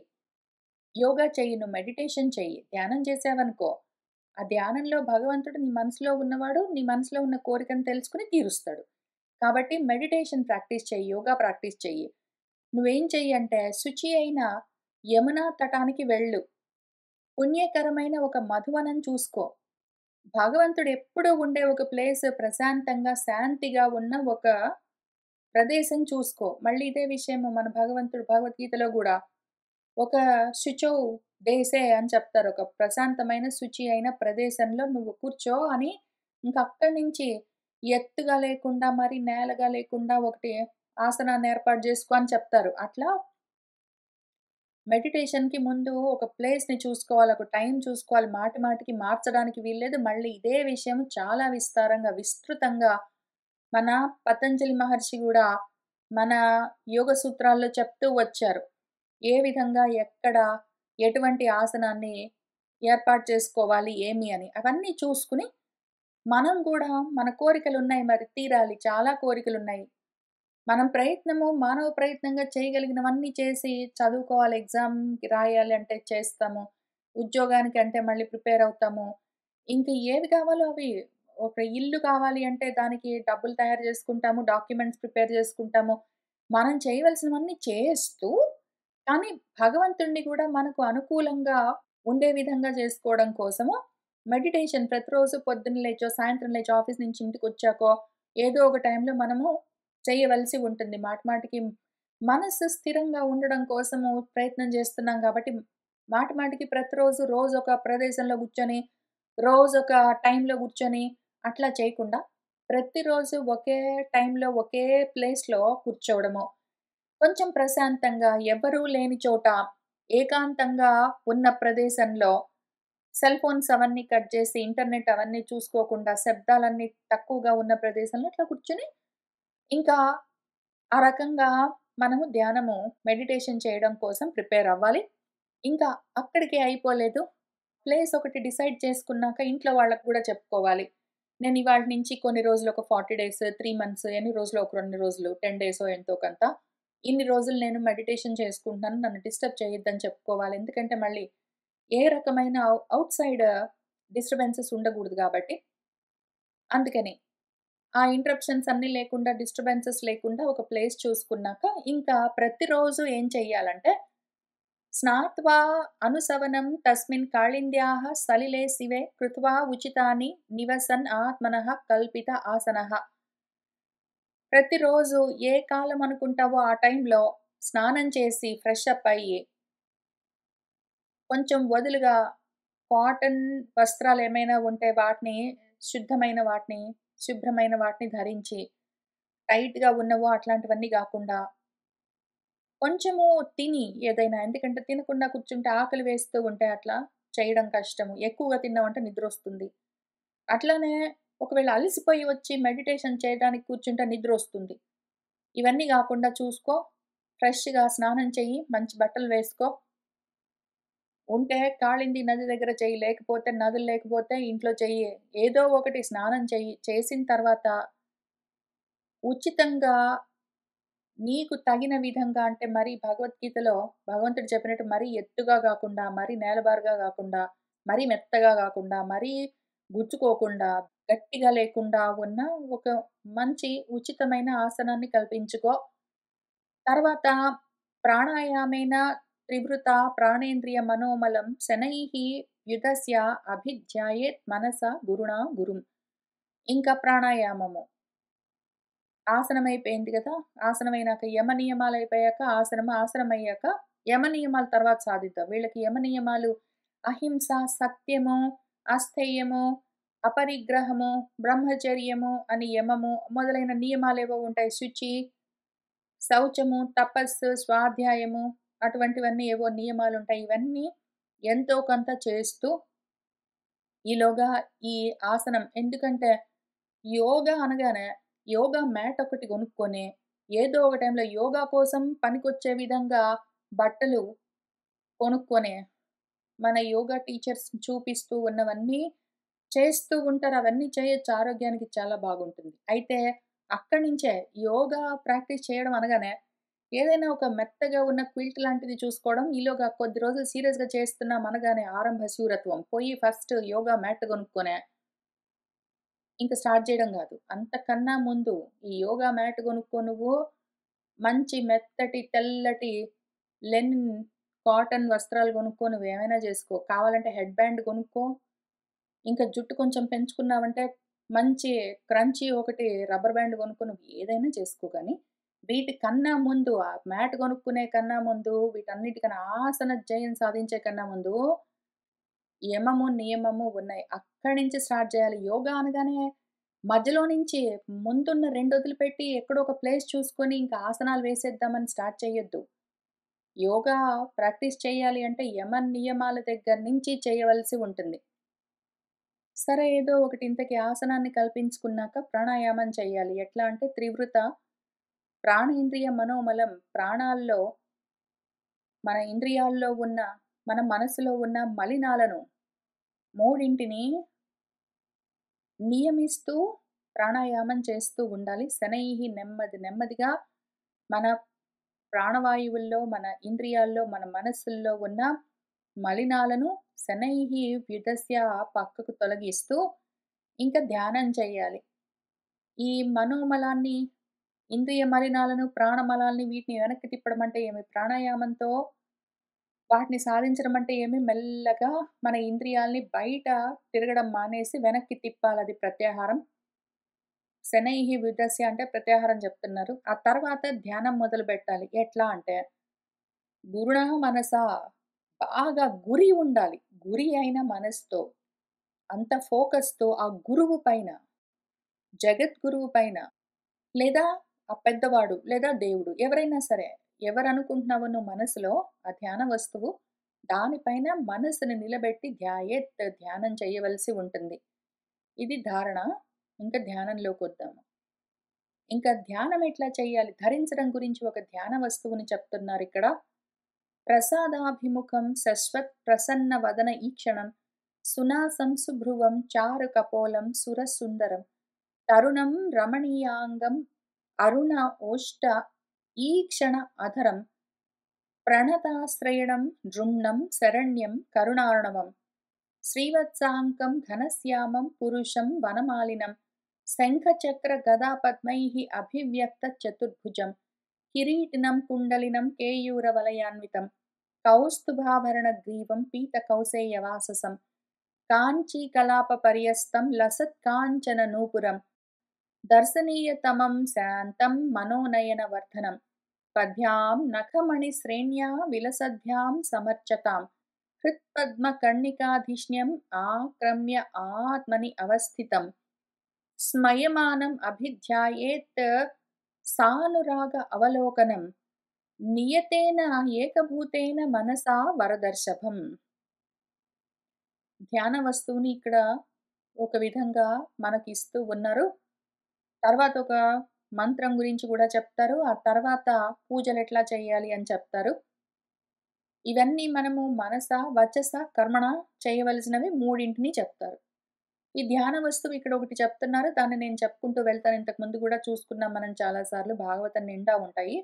యోగా చెయ్యి. నువ్వు మెడిటేషన్ చెయ్యి. ధ్యానం చేసావనుకో, ఆ ధ్యానంలో భగవంతుడు నీ మనసులో ఉన్నవాడు, నీ మనసులో ఉన్న కోరికను తెలుసుకొని తీరుస్తాడు. కాబట్టి మెడిటేషన్ ప్రాక్టీస్ చెయ్యి. యోగా ప్రాక్టీస్ చెయ్యి. నువ్వేం చెయ్యి అంటే శుచి అయిన యమునా తటానికి వెళ్ళు. పుణ్యకరమైన ఒక మధువనం చూసుకో. భగవంతుడు ఎప్పుడూ ఉండే ఒక ప్లేస్ ప్రశాంతంగా, శాంతిగా ఉన్న ఒక ప్రదేశం చూసుకో. మళ్ళీ ఇదే విషయము మన భగవంతుడు భగవద్గీతలో గూడా ఒక శుచౌ దేశే అని చెప్తారు. ఒక ప్రశాంతమైన, శుచి అయిన ప్రదేశంలో నువ్వు కూర్చో అని ఇంక అక్కడి నుంచి ఎత్తుగా లేకుండా, మరి నేలగా లేకుండా ఒకటి ఆసనాన్ని ఏర్పాటు జేసుకో అని చెప్తారు. అట్లా మెడిటేషన్‌కి ముందు ఒక ప్లేస్‌ని చూసుకోవాలి. ఒక టైం చూసుకోవాలి. మాటి మాటికి మార్చడానికి వీల్లేదు. మళ్ళీ ఇదే విషయం చాలా విస్తారంగా, విస్తృతంగా మన పతంజలి మహర్షి గూడా మన యోగ సూత్రాల్లో చెప్తూ వచ్చారు. ఏ విధంగా, ఎక్కడ, ఎటువంటి ఆసనాన్ని ఏర్పాటు చేసుకోవాలి, ఏమి అని. అవన్నీ చూసుకొని, మనం గూడా మన కోరికలున్నాయి మరి తీరాలి. చాలా కోరికలున్నాయి. మనం ప్రయత్నము మానవ ప్రయత్నంగా చేయగలిగినవన్నీ చేసి చదువుకోవాలి, ఎగ్జామ్‌కి రాయాలి అంటే చేస్తాము. ఉద్యోగానికి అంటే మళ్ళీ ప్రిపేర్ అవుతాము. ఇంక ఏవి కావాలో అవి ఒక ఇల్లు కావాలి అంటే దానికి డబ్బులు తయారు చేసుకుంటాము. డాక్యుమెంట్స్ ప్రిపేర్ చేసుకుంటాము. మనం చేయవలసినవన్నీ చేస్తూ, కానీ భగవంతుడిని కూడా మనకు అనుకూలంగా ఉండే విధంగా చేసుకోవడం కోసము మెడిటేషన్ ప్రతిరోజు పొద్దున్న లేచో, సాయంత్రం లేచో, ఆఫీస్ నుంచి ఇంటికొచ్చాకో ఏదో ఒక టైంలో మనము చేయవలసి ఉంటుంది. మాటిమాటికి మనస్సు స్థిరంగా ఉండడం కోసము ప్రయత్నం చేస్తున్నాం కాబట్టి, మాటిమాటికి ప్రతిరోజు రోజొక ప్రదేశంలో కూర్చొని, రోజొక టైంలో కూర్చొని అట్లా చేయకుండా, ప్రతిరోజు ఒకే టైంలో, ఒకే ప్లేస్‌లో కూర్చోవడము. కొంచెం ప్రశాంతంగా ఎవ్వరూ లేని చోట ఏకాంతంగా ఉన్న ప్రదేశంలో సెల్ ఫోన్స్ అవన్నీ కట్ చేసి, ఇంటర్నెట్ అవన్నీ చూసుకోకుండా, శబ్దాలన్నీ తక్కువగా ఉన్న ప్రదేశంలో ఇట్లా కూర్చొని, ఇంకా ఆ రకంగా మనము ధ్యానము, మెడిటేషన్ చేయడం కోసం ప్రిపేర్ అవ్వాలి. ఇంకా అక్కడికే అయిపోలేదు. ప్లేస్ ఒకటి డిసైడ్ చేసుకున్నాక ఇంట్లో వాళ్ళకి గూడా చెప్పుకోవాలి. నేను ఇవాల్టి నుంచి కొన్ని రోజులు ఒక 40 డేస్, 3 మంత్స్ ఎన్ని రోజులో ఒక 2 రోజులు, 10 డేసో ఎంతో కొంత. ఇన్ని రోజులు నేను మెడిటేషన్ చేసుకుంటున్నాను. నన్ను డిస్టర్బ్ చేయొద్దని చెప్పుకోవాలి. ఎందుకంటే మళ్ళీ ఏ రకమైన ఔట్‌సైడ్ డిస్టర్బెన్సెస్ ఉండకూడదు గాబట్టి. అందుకని. ఆ ఇంటరప్షన్స్ అన్నీ లేకుండా, డిస్టర్బెన్సెస్ లేకుండా ఒక ప్లేస్ చూసుకున్నాక, ఇంకా ప్రతిరోజు ఏం చెయ్యాలంటే, స్నాత్వా అనుసవనం తస్మిన్ కాళింద్యాః సలిలే శివే కృత్వా ఉచితాని నివసన్ ఆత్మనః కల్పిత ఆసనః. ప్రతిరోజు ఏ కాలం అనుకుంటావో ఆ టైంలో స్నానం చేసి ఫ్రెష్ అప్ అయ్యి, కొంచెం వదులుగా కాటన్ వస్త్రాలేమైనా ఉంటే వాటిని శుద్ధమైన వాటిని, శుభ్రమైన వాటిని ధరించి, టైట్‌గా ఉన్నవో అట్లాంటివన్నీ గాకుండా, కొంచెము తిని ఏదైనా ఎందుకంటే తినకుండా కూర్చుంటే ఆకలి వేస్తూ ఉంటే అట్లా చేయడం కష్టము. ఎక్కువగా తిన్నామంటే నిద్రొస్తుంది. అట్లానే ఒకవేళ అలసిపోయి వచ్చి మెడిటేషన్ చేయడానికి కూర్చుంటే నిద్రొస్తుంది. ఇవన్నీ గాకుండా చూసుకో. ఫ్రెష్‌గా స్నానం చెయ్యి. మంచి బట్టలు వేసుకో. ఉంటే కాళింది నది దగ్గర చెయ్యి. లేకపోతే నదులు లేకపోతే ఇంట్లో చెయ్యి. ఏదో ఒకటి స్నానం చెయ్యి. చేసిన తర్వాత ఉచితంగా నీకు తగిన విధంగా అంటే మరీ భగవద్గీతలో భగవంతుడు చెప్పినట్టు మరీ ఎత్తుగా గాకుండా, మరీ నేలబారుగా గాకుండా, మరీ మెత్తగా గాకుండా, మరీ గుచ్చుకోకుండా, గట్టిగా లేకుండా ఉన్న ఒక మంచి ఉచితమైన ఆసనాన్ని కల్పించుకో. తర్వాత ప్రాణాయామేన త్రివృత ప్రాణేంద్రియ మనోమలం శనైః యుధస్య అభిధ్యాయేత్ మనసా గురుణా గురుం. ఇంకా ప్రాణాయామము. ఆసనం అయిపోయింది గదా! ఆసనం అయినాక యమ నియమాలయిపోయాక ఆసనము, ఆసనం అయ్యాక యమ నియమాలు తర్వాత సాధిద్దాం. వీళ్ళకి యమ నియమాలు అహింస, సత్యము, అస్థేయము, అపరిగ్రహము, బ్రహ్మచర్యము అని యమము మొదలైన నియమాలేవో ఉంటాయి. శుచి, శౌచము, తపస్సు, స్వాధ్యాయము అటువంటివన్నీ ఏవో నియమాలుంటాయి. ఇవన్నీ ఎంతో కొంత చేస్తూ ఈలోగా ఈ ఆసనం ఎందుకంటే యోగా అనగానే యోగా మ్యాట్ ఒకటి కొనుక్కొని ఏదో ఒక టైంలో యోగా కోసం పనికొచ్చే విధంగా బట్టలు కొనుక్కొని మన యోగా టీచర్స్ చూపిస్తూ ఉన్నవన్నీ చేస్తూ ఉంటారు. అవన్నీ చేయొచ్చు. ఆరోగ్యానికి చాలా బాగుంటుంది. అయితే అక్కడి నుంచే యోగా ప్రాక్టీస్ చేయడం అనగానే ఏదైనా ఒక మెత్తగా ఉన్న క్విల్ట్ లాంటిది చూసుకోవడం, ఈలోగా కొద్ది రోజులు సీరియస్‌గా చేస్తున్నాం అనగానే ఆరంభ శూరత్వం. పోయి ఫస్ట్ యోగా మ్యాట్ కొనుక్కొనే ఇంక స్టార్ట్ జేయడం గాదు. అంతకన్నా ముందు ఈ యోగా మ్యాట్ గొనుక్కో నువ్వు. మంచి మెత్తటి, తెల్లటి లెనిన్ కాటన్ వస్త్రాలు గొనుక్కో నువ్వేమైనా జేసుకో. కావాలంటే హెడ్ బ్యాండ్ గొనుక్కో. ఇంకా జుట్టు కొంచెం పెంచుకున్నావంటే మంచి క్రంచీ ఒకటి రబ్బర్ బ్యాండ్ గొనుక్కో. నువ్వు ఏదైనా చేసుకో గానీ, వీటికన్నా ముందు ఆ మ్యాట్ గొనుక్కునే కన్నా ముందు, వీటన్నిటికన్నా ఆసన జయం సాధించే కన్నా ముందు యమము, నియమము ఉన్నాయి. అక్కడి నుంచి స్టార్ట్ జేయాలి. యోగా అనగానే మధ్యలో నుంచి ముందున్న 2 వదిలిపెట్టి ఎక్కడో ఒక ప్లేస్ చూసుకొని ఇంకా ఆసనాలు వేసేద్దామని స్టార్ట్ చేయొద్దు. యోగా ప్రాక్టీస్ చేయాలి అంటే యమ నియమాల దగ్గర నుంచి చేయవలసి ఉంటుంది. సరే ఏదో ఒకటి ఇంతకి ఆసనాన్ని కల్పించుకున్నాక ప్రాణాయామం చేయాలి. ఎట్లా అంటే త్రివృత ప్రాణేంద్రియ మనోమలం ప్రాణాల్లో మన ఇంద్రియాల్లో ఉన్న, మన మనసులో ఉన్న మలినాలను మూడింటిని నియమిస్తూ ప్రాణాయామం చేస్తూ ఉండాలి. శనైః నెమ్మది నెమ్మదిగా మన ప్రాణవాయువుల్లో, మన ఇంద్రియాల్లో, మన మనస్సుల్లో ఉన్న మలినాలను శనైః వ్యుదస్య పక్కకు తొలగిస్తూ ఇంకా ధ్యానం చేయాలి. ఈ మనోమలాన్ని, ఇంద్రియ మలినాలను, ప్రాణమలాల్ని వీటిని వెనక్కి తిప్పడం అంటే ఏమి? ప్రాణాయామంతో వాటిని సాధించడం అంటే ఏమి? మెల్లగా మన ఇంద్రియాల్ని బయట తిరగడం మానేసి వెనక్కి తిప్పాలది ప్రత్యాహారం. శనైః వ్యుదస్య అంటే ప్రత్యాహారం చెప్తున్నారు. ఆ తర్వాత ధ్యానం మొదలుపెట్టాలి. ఎట్లా అంటే గురుణః మనసా బాగా గురి ఉండాలి. గురి అయిన మనసుతో, అంత ఫోకస్‌తో ఆ గురువు పైన, జగద్గురువు పైన లేదా ఆ పెద్దవాడు లేదా దేవుడు ఎవరైనా సరే ఎవరనుకుంటున్నావో నువ్వు మనసులో ఆ ధ్యాన వస్తువు, దానిపైన మనసుని నిలబెట్టి ధ్యానం చేయవలసి ఉంటుంది. ఇది ధారణ. ఇంకా ధ్యానంలోకొద్దాము. ఇంకా ధ్యానం ఎట్లా చేయాలి? ధరించడం గురించి ఒక ధ్యాన వస్తువుని చెప్తున్నారిక్కడ. ప్రసాదాభిముఖం శశ్వత్ ప్రసన్న వదన ఈక్షణం సునాసం సుభ్రువం చారు కపోలం సురసుందరం తరుణం రమణీయాంగం అరుణ ఓష్ట ఈక్షణ అధరం ప్రణతాశ్రయణం నృమ్ణం శరణ్యం కరుణార్ణవం శ్రీవత్సాంకం ఘనశ్యామం పురుషం వనమాలినం శంఖచక్ర గదాపద్మైః అభివ్యక్త చతుర్భుజం కిరీటినం కుండలినం కేయూరవలయాన్వితం కౌస్తుభాభరణగ్రీవం పీతకౌసేయవాససం కాంచీకలాపపర్యస్తం లసత్కాంచన నూపురం దర్శనీయతమం శాంతం మనోనయనవర్ధనం పద్భ్యాం నఖమణిశ్రేణ్యా విలసద్భ్యాం సమర్చతాం హృత్పద్మకర్ణికాధిష్ణ్యం ఆక్రమ్య ఆత్మని అవస్థితం స్మయమానం అభిధ్యాయేత్ సానురాగ అవలోకనం నియతేన ఏకభూతేన మనసా వరదర్శభం. ధ్యాన వస్తువుని ఇక్కడ ఒక విధంగా మనకిస్తూ ఉన్నారు. తర్వాత ఒక మంత్రం గురించి కూడా చెప్తారు. ఆ తర్వాత పూజలెట్లా చేయాలి అని చెప్తారు. ఇవన్నీ మనము మనస, వచస, కర్మణ చేయవలసినవి మూడింటిని చెప్తారు. ఈ ధ్యాన వస్తువు ఇక్కడ ఒకటి చెప్తున్నారు. దాన్ని నేను చెప్పుకుంటూ వెళ్తాను. ఇంతకుముందు కూడా చూసుకున్నాం మనం చాలా సార్లు. భాగవతం నిండా ఉంటాయి.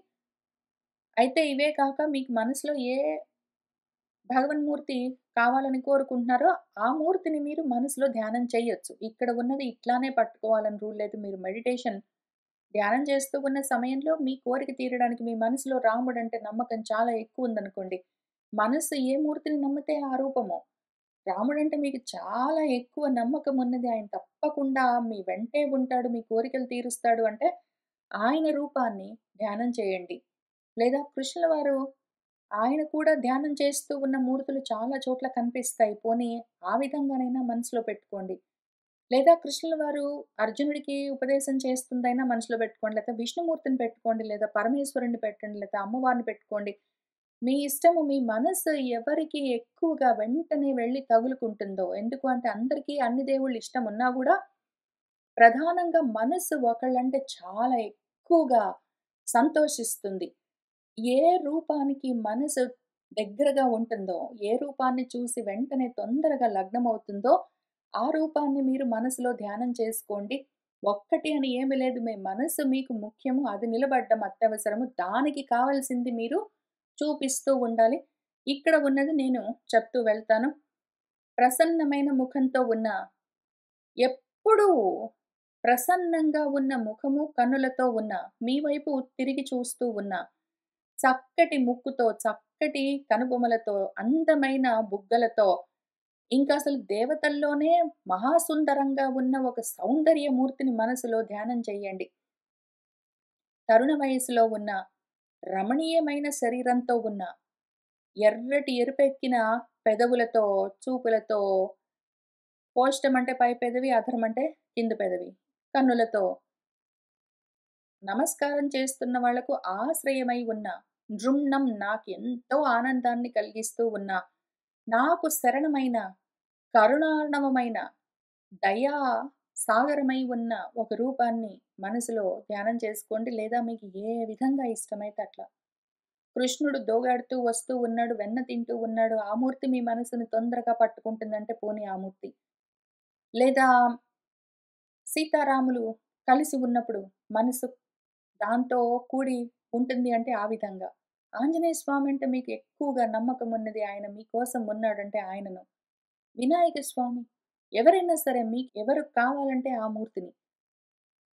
అయితే ఇవే కాక మీకు మనసులో ఏ భగవన్మూర్తి కావాలని కోరుకుంటున్నారో ఆ మూర్తిని మీరు మనసులో ధ్యానం చేయొచ్చు. ఇక్కడ ఉన్నది ఇట్లానే పట్టుకోవాలని రూల్ లేదు. మీరు మెడిటేషన్ ధ్యానం చేస్తూ ఉన్న సమయంలో మీ కోరిక తీరడానికి మీ మనసులో రాముడంటే నమ్మకం చాలా ఎక్కువ ఉందనుకోండి. మనసు ఏ మూర్తిని నమ్మితే ఆ రూపము. రాముడంటే మీకు చాలా ఎక్కువ నమ్మకం ఉన్నది. ఆయన తప్పకుండా మీ వెంటే ఉంటాడు. మీ కోరికలు తీరుస్తాడు అంటే ఆయన రూపాన్ని ధ్యానం చేయండి. లేదా కృష్ణుల వారు ఆయన కూడా ధ్యానం చేస్తూ ఉన్న మూర్తులు చాలా చోట్ల కనిపిస్తాయి. పోనీ ఆ విధంగానైనా మనసులో పెట్టుకోండి. లేదా కృష్ణుల వారు అర్జునుడికి ఉపదేశం చేస్తుందైనా మనసులో పెట్టుకోండి. లేదా విష్ణుమూర్తిని పెట్టుకోండి. లేదా పరమేశ్వరుడిని పెట్టండి. లేదా అమ్మవారిని పెట్టుకోండి. మీ ఇష్టము. మీ మనసు ఎవరికి ఎక్కువగా వెంటనే వెళ్లి తగులుకుంటుందో. ఎందుకు అంటే అందరికీ అన్ని దేవుళ్ళు ఇష్టం ఉన్నా గూడా ప్రధానంగా మనసు ఒకళ్ళంటే చాలా ఎక్కువగా సంతోషిస్తుంది. ఏ రూపానికి మనసు దగ్గరగా ఉంటుందో, ఏ రూపాన్ని చూసి వెంటనే తొందరగా లగ్నమవుతుందో, ఆ రూపాన్ని మీరు మనసులో ధ్యానం చేసుకోండి. ఒక్కటి అని ఏమి లేదు. మీ మనసు మీకు ముఖ్యము. అది నిలబడ్డం అత్యవసరము. దానికి కావాల్సింది మీరు చూపిస్తూ ఉండాలి. ఇక్కడ ఉన్నది నేను చెప్తూ వెళ్తాను. ప్రసన్నమైన ముఖంతో ఉన్న ఎప్పుడూ ప్రసన్నంగా ఉన్న ముఖము, కన్నులతో ఉన్న మీ వైపు తిరిగి చూస్తూ ఉన్న చక్కటి ముక్కుతో, చక్కటి కనుబొమలతో, అందమైన బుగ్గలతో, ఇంకా అసలు దేవతల్లోనే మహాసుందరంగా ఉన్న ఒక సౌందర్యమూర్తిని మనసులో ధ్యానం చేయండి. తరుణ వయసులో ఉన్న, రమణీయమైన శరీరంతో ఉన్న, ఎర్రటి ఎరుపెక్కిన పెదవులతో, చూపులతో, ఓష్టం అంటే పై పెదవి, అధరం అంటే కింద పెదవి, కన్నులతో నమస్కారం చేస్తున్న వాళ్లకు ఆశ్రయమై ఉన్న, నృమ్ణం నాకెంతో ఆనందాన్ని కలిగిస్తూ ఉన్న, నాకు శరణమైన, కరుణార్ణవమైన, దయా సాగరమై ఉన్న ఒక రూపాన్ని మనసులో ధ్యానం చేసుకోండి. లేదా మీకు ఏ విధంగా ఇష్టమైతే అట్లా. కృష్ణుడు దోగాడుతూ వస్తూ ఉన్నాడు, వెన్న తింటూ ఉన్నాడు. ఆ మూర్తి మీ మనసుని తొందరగా పట్టుకుంటుందంటే పోనీ ఆ మూర్తి. లేదా సీతారాములు కలిసి ఉన్నప్పుడు మనసు దాంతో కూడి ఉంటుంది అంటే ఆ విధంగా. ఆంజనేయ స్వామి అంటే మీకు ఎక్కువగా నమ్మకం ఉన్నది. ఆయన మీకోసం ఉన్నాడంటే ఆయనను. వినాయక స్వామి ఎవరైనా సరే మీకు ఎవరు కావాలంటే ఆ మూర్తిని.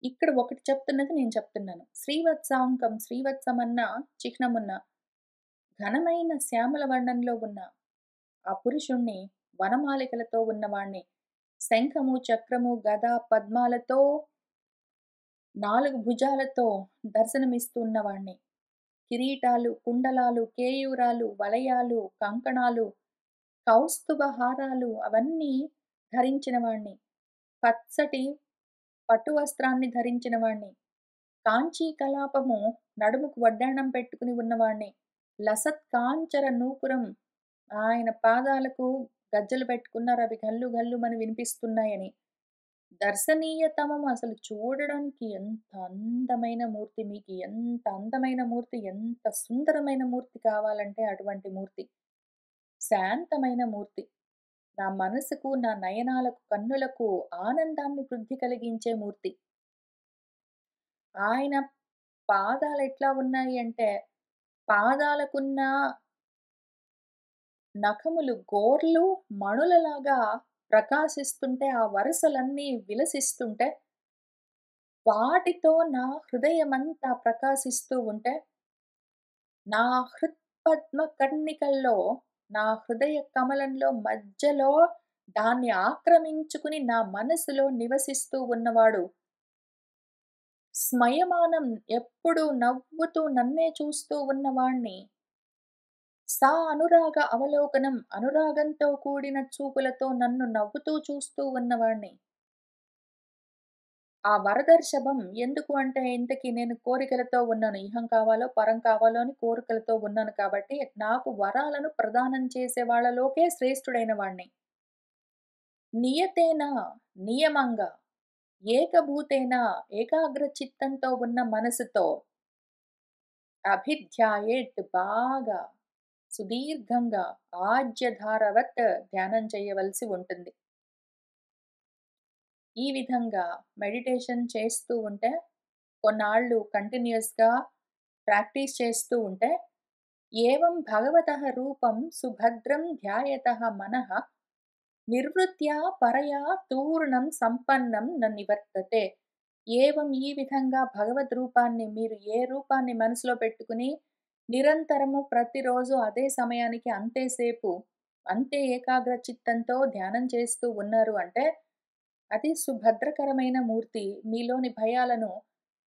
ఇక్కడ ఒకటి చెప్తున్నది నేను చెప్తున్నాను. శ్రీవత్సాంకం శ్రీవత్సమన్న చిహ్నమున్న ఘనమైన శ్యామల వర్ణంలో ఉన్న ఆ పురుషుణ్ణి వనమాలికలతో ఉన్నవాణ్ణి శంఖము, చక్రము, గద, పద్మాలతో 4 భుజాలతో దర్శనమిస్తూ ఉన్నవాణ్ణి. కిరీటాలు, కుండలాలు, కేయూరాలు, వలయాలు, కంకణాలు, కౌస్తుభ హారాలు అవన్నీ ధరించిన వాణ్ణి. పచ్చటి పట్టు వస్త్రాన్ని ధరించిన వాణ్ణి. కాంచీ కలాపము నడుముకు వడ్డాణం పెట్టుకుని ఉన్నవాణ్ణి. లసత్ కాంచర నూపురం ఆయన పాదాలకు గజ్జెలు పెట్టుకున్నారు. అవి ఘల్లు ఘల్లుమని వినిపిస్తున్నాయని. దర్శనీయతమం అసలు చూడడానికి ఎంత అందమైన మూర్తి, మీకు ఎంత అందమైన మూర్తి, ఎంత సుందరమైన మూర్తి కావాలంటే అటువంటి మూర్తి. శాంతమైన మూర్తి. నా మనసుకు, నా నయనాలకు, కన్నులకు ఆనందాన్ని వృద్ధి కలిగించే మూర్తి. ఆయన పాదాలెట్లా ఉన్నాయి అంటే, పాదాలకున్న నఖములు గోర్లు మణులలాగా ప్రకాశిస్తుంటే, ఆ వరసలన్నీ విలసిస్తుంటే, వాటితో నా హృదయమంతా ప్రకాశిస్తూ ఉంటే, నా హృత్పద్మ కర్ణికల్లో, నా హృదయ కమలంలో మధ్యలో దాన్ని ఆక్రమించుకుని నా మనసులో నివసిస్తూ ఉన్నవాడు, స్మయమానం ఎప్పుడూ నవ్వుతూ నన్నే చూస్తూ ఉన్నవాణ్ణి, సా అనురాగ అవలోకనం అనురాగంతో కూడిన చూపులతో నన్ను నవ్వుతూ చూస్తూ ఉన్నవాణ్ణి. ఆ వరదర్శభం ఎందుకు అంటే ఇంతకీ నేను కోరికలతో ఉన్నాను. ఇహం కావాలో, పరం కావాలో అని కోరికలతో ఉన్నాను కాబట్టి, నాకు వరాలను ప్రదానం చేసే వాళ్ళలోకే శ్రేష్ఠుడైన వాణ్ణి. నియతేన నియమంగా, ఏకభూతేన ఏకాగ్ర చిత్తంతో ఉన్న మనసుతో అభిధ్యాయేత్ బాగా సుదీర్ఘంగా ఆజ్యధారవత్ ధ్యానం చేయవలసి ఉంటుంది. ఈ విధంగా మెడిటేషన్ చేస్తూ ఉంటే, కొన్నాళ్ళు కంటిన్యూయస్‌గా ప్రాక్టీస్ చేస్తూ ఉంటే, ఏవం భగవతః రూపం సుభద్రం ధ్యాయతః మనః నిర్వృత్యా పరయా తూర్ణం సంపన్నం న నివర్తతే. ఏవం ఈ విధంగా భగవద్ రూపాన్ని మీరు ఏ రూపాన్ని మనసులో పెట్టుకుని నిరంతరము ప్రతిరోజు అదే సమయానికి అంతే సేపు, అంతే ఏకాగ్ర చిత్తంతో ధ్యానం చేస్తూ ఉన్నారు అంటే, అది సుభద్రకరమైన మూర్తి. మీలోని భయాలను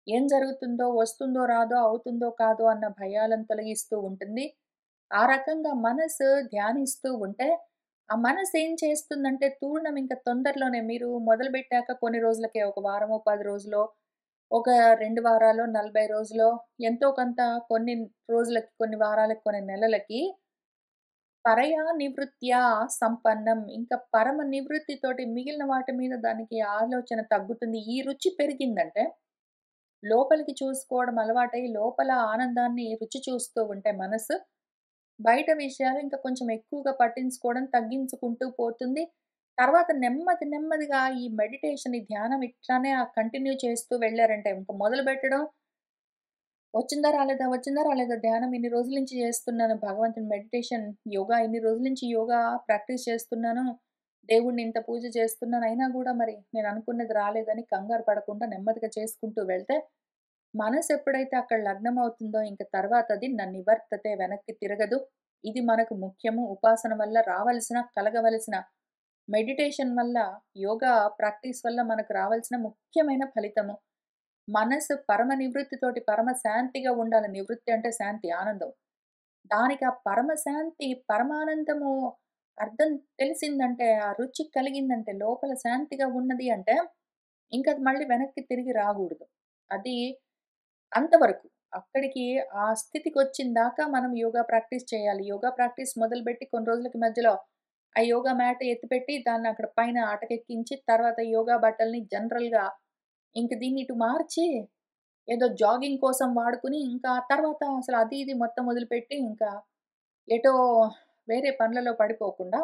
ఏం జరుగుతుందో, వస్తుందో రాదో, అవుతుందో కాదో అన్న భయాలను తొలగిస్తూ ఉంటుంది. ఆ రకంగా మనసు ధ్యానిస్తూ ఉంటే, ఆ మనసు ఏం చేస్తుందంటే తూర్ణం ఇంక తొందరలోనే మీరు మొదలుపెట్టాక కొన్ని రోజులకే ఒక వారమో, 10 రోజులో, ఒక 2 వారాలో, 40 రోజులో ఎంతో కొంత కొన్ని రోజులకి, కొన్ని వారాలకి, కొన్ని నెలలకి పరయా నివృత్త్యా సంపన్నం. ఇంకా పరమ నివృత్తితోటి మిగిలిన వాటి మీద దానికి ఆలోచన తగ్గుతుంది. ఈ రుచి పెరిగిందంటే, లోపలికి చూసుకోవడం అలవాటై, లోపల ఆనందాన్ని రుచి చూస్తూ ఉంటే మనసు, బయట విషయాలు ఇంకా కొంచెం ఎక్కువగా పట్టించుకోవడం తగ్గించుకుంటూ పోతుంది. తర్వాత నెమ్మది నెమ్మదిగా ఈ మెడిటేషన్, ఈ ధ్యానం ఇట్లానే కంటిన్యూ చేస్తూ వెళ్లారంటే, ఇంక మొదలుపెట్టడం వచ్చిందా రాలేదా? వచ్చిందా రాలేదా? ధ్యానం ఇన్ని రోజుల నుంచి చేస్తున్నాను. భగవంతుని మెడిటేషన్, యోగా ఇన్ని రోజుల నుంచి యోగా ప్రాక్టీస్ చేస్తున్నాను. దేవుడిని ఇంత పూజ చేస్తున్నాను. అయినా గూడా మరి నేను అనుకున్నది రాలేదని కంగారు పడకుండా నెమ్మదిగా చేసుకుంటూ వెళ్తే, మనసు ఎప్పుడైతే అక్కడ లగ్నమవుతుందో ఇంక తర్వాత అది నివర్తతే వెనక్కి తిరగదు. ఇది మనకు ముఖ్యము. ఉపాసన వల్ల రావలసిన, కలగవలసిన మెడిటేషన్ వల్ల, యోగా ప్రాక్టీస్ వల్ల మనకు రావాల్సిన ముఖ్యమైన ఫలితము. మనసు పరమ నివృత్తితోటి పరమ శాంతిగా ఉండాలి. నివృత్తి అంటే శాంతి, ఆనందం. దానికి ఆ పరమ శాంతి, పరమానందము అర్థం తెలిసిందంటే, ఆ రుచి కలిగిందంటే, లోపల శాంతిగా ఉన్నది అంటే, ఇంకది మళ్ళీ వెనక్కి తిరిగి రాగూడదు. అది అంతవరకు. అక్కడికి ఆ స్థితికొచ్చిందాకా మనం యోగా ప్రాక్టీస్ చేయాలి. యోగా ప్రాక్టీస్ మొదలుపెట్టి కొన్ని రోజులకి మధ్యలో ఆ యోగా మ్యాట్ ఎత్తిపెట్టి దాన్ని అక్కడ పైన అటకెక్కించి తర్వాత యోగా బట్టల్ని జనరల్‌గా ఇంక దీన్ని ఇటు మార్చి ఏదో జాగింగ్ కోసం వాడుకుని ఇంకా తర్వాత అసలు అది ఇది మొత్తం వదిలిపెట్టి ఇంకా ఎటో వేరే పనులలో పడిపోకుండా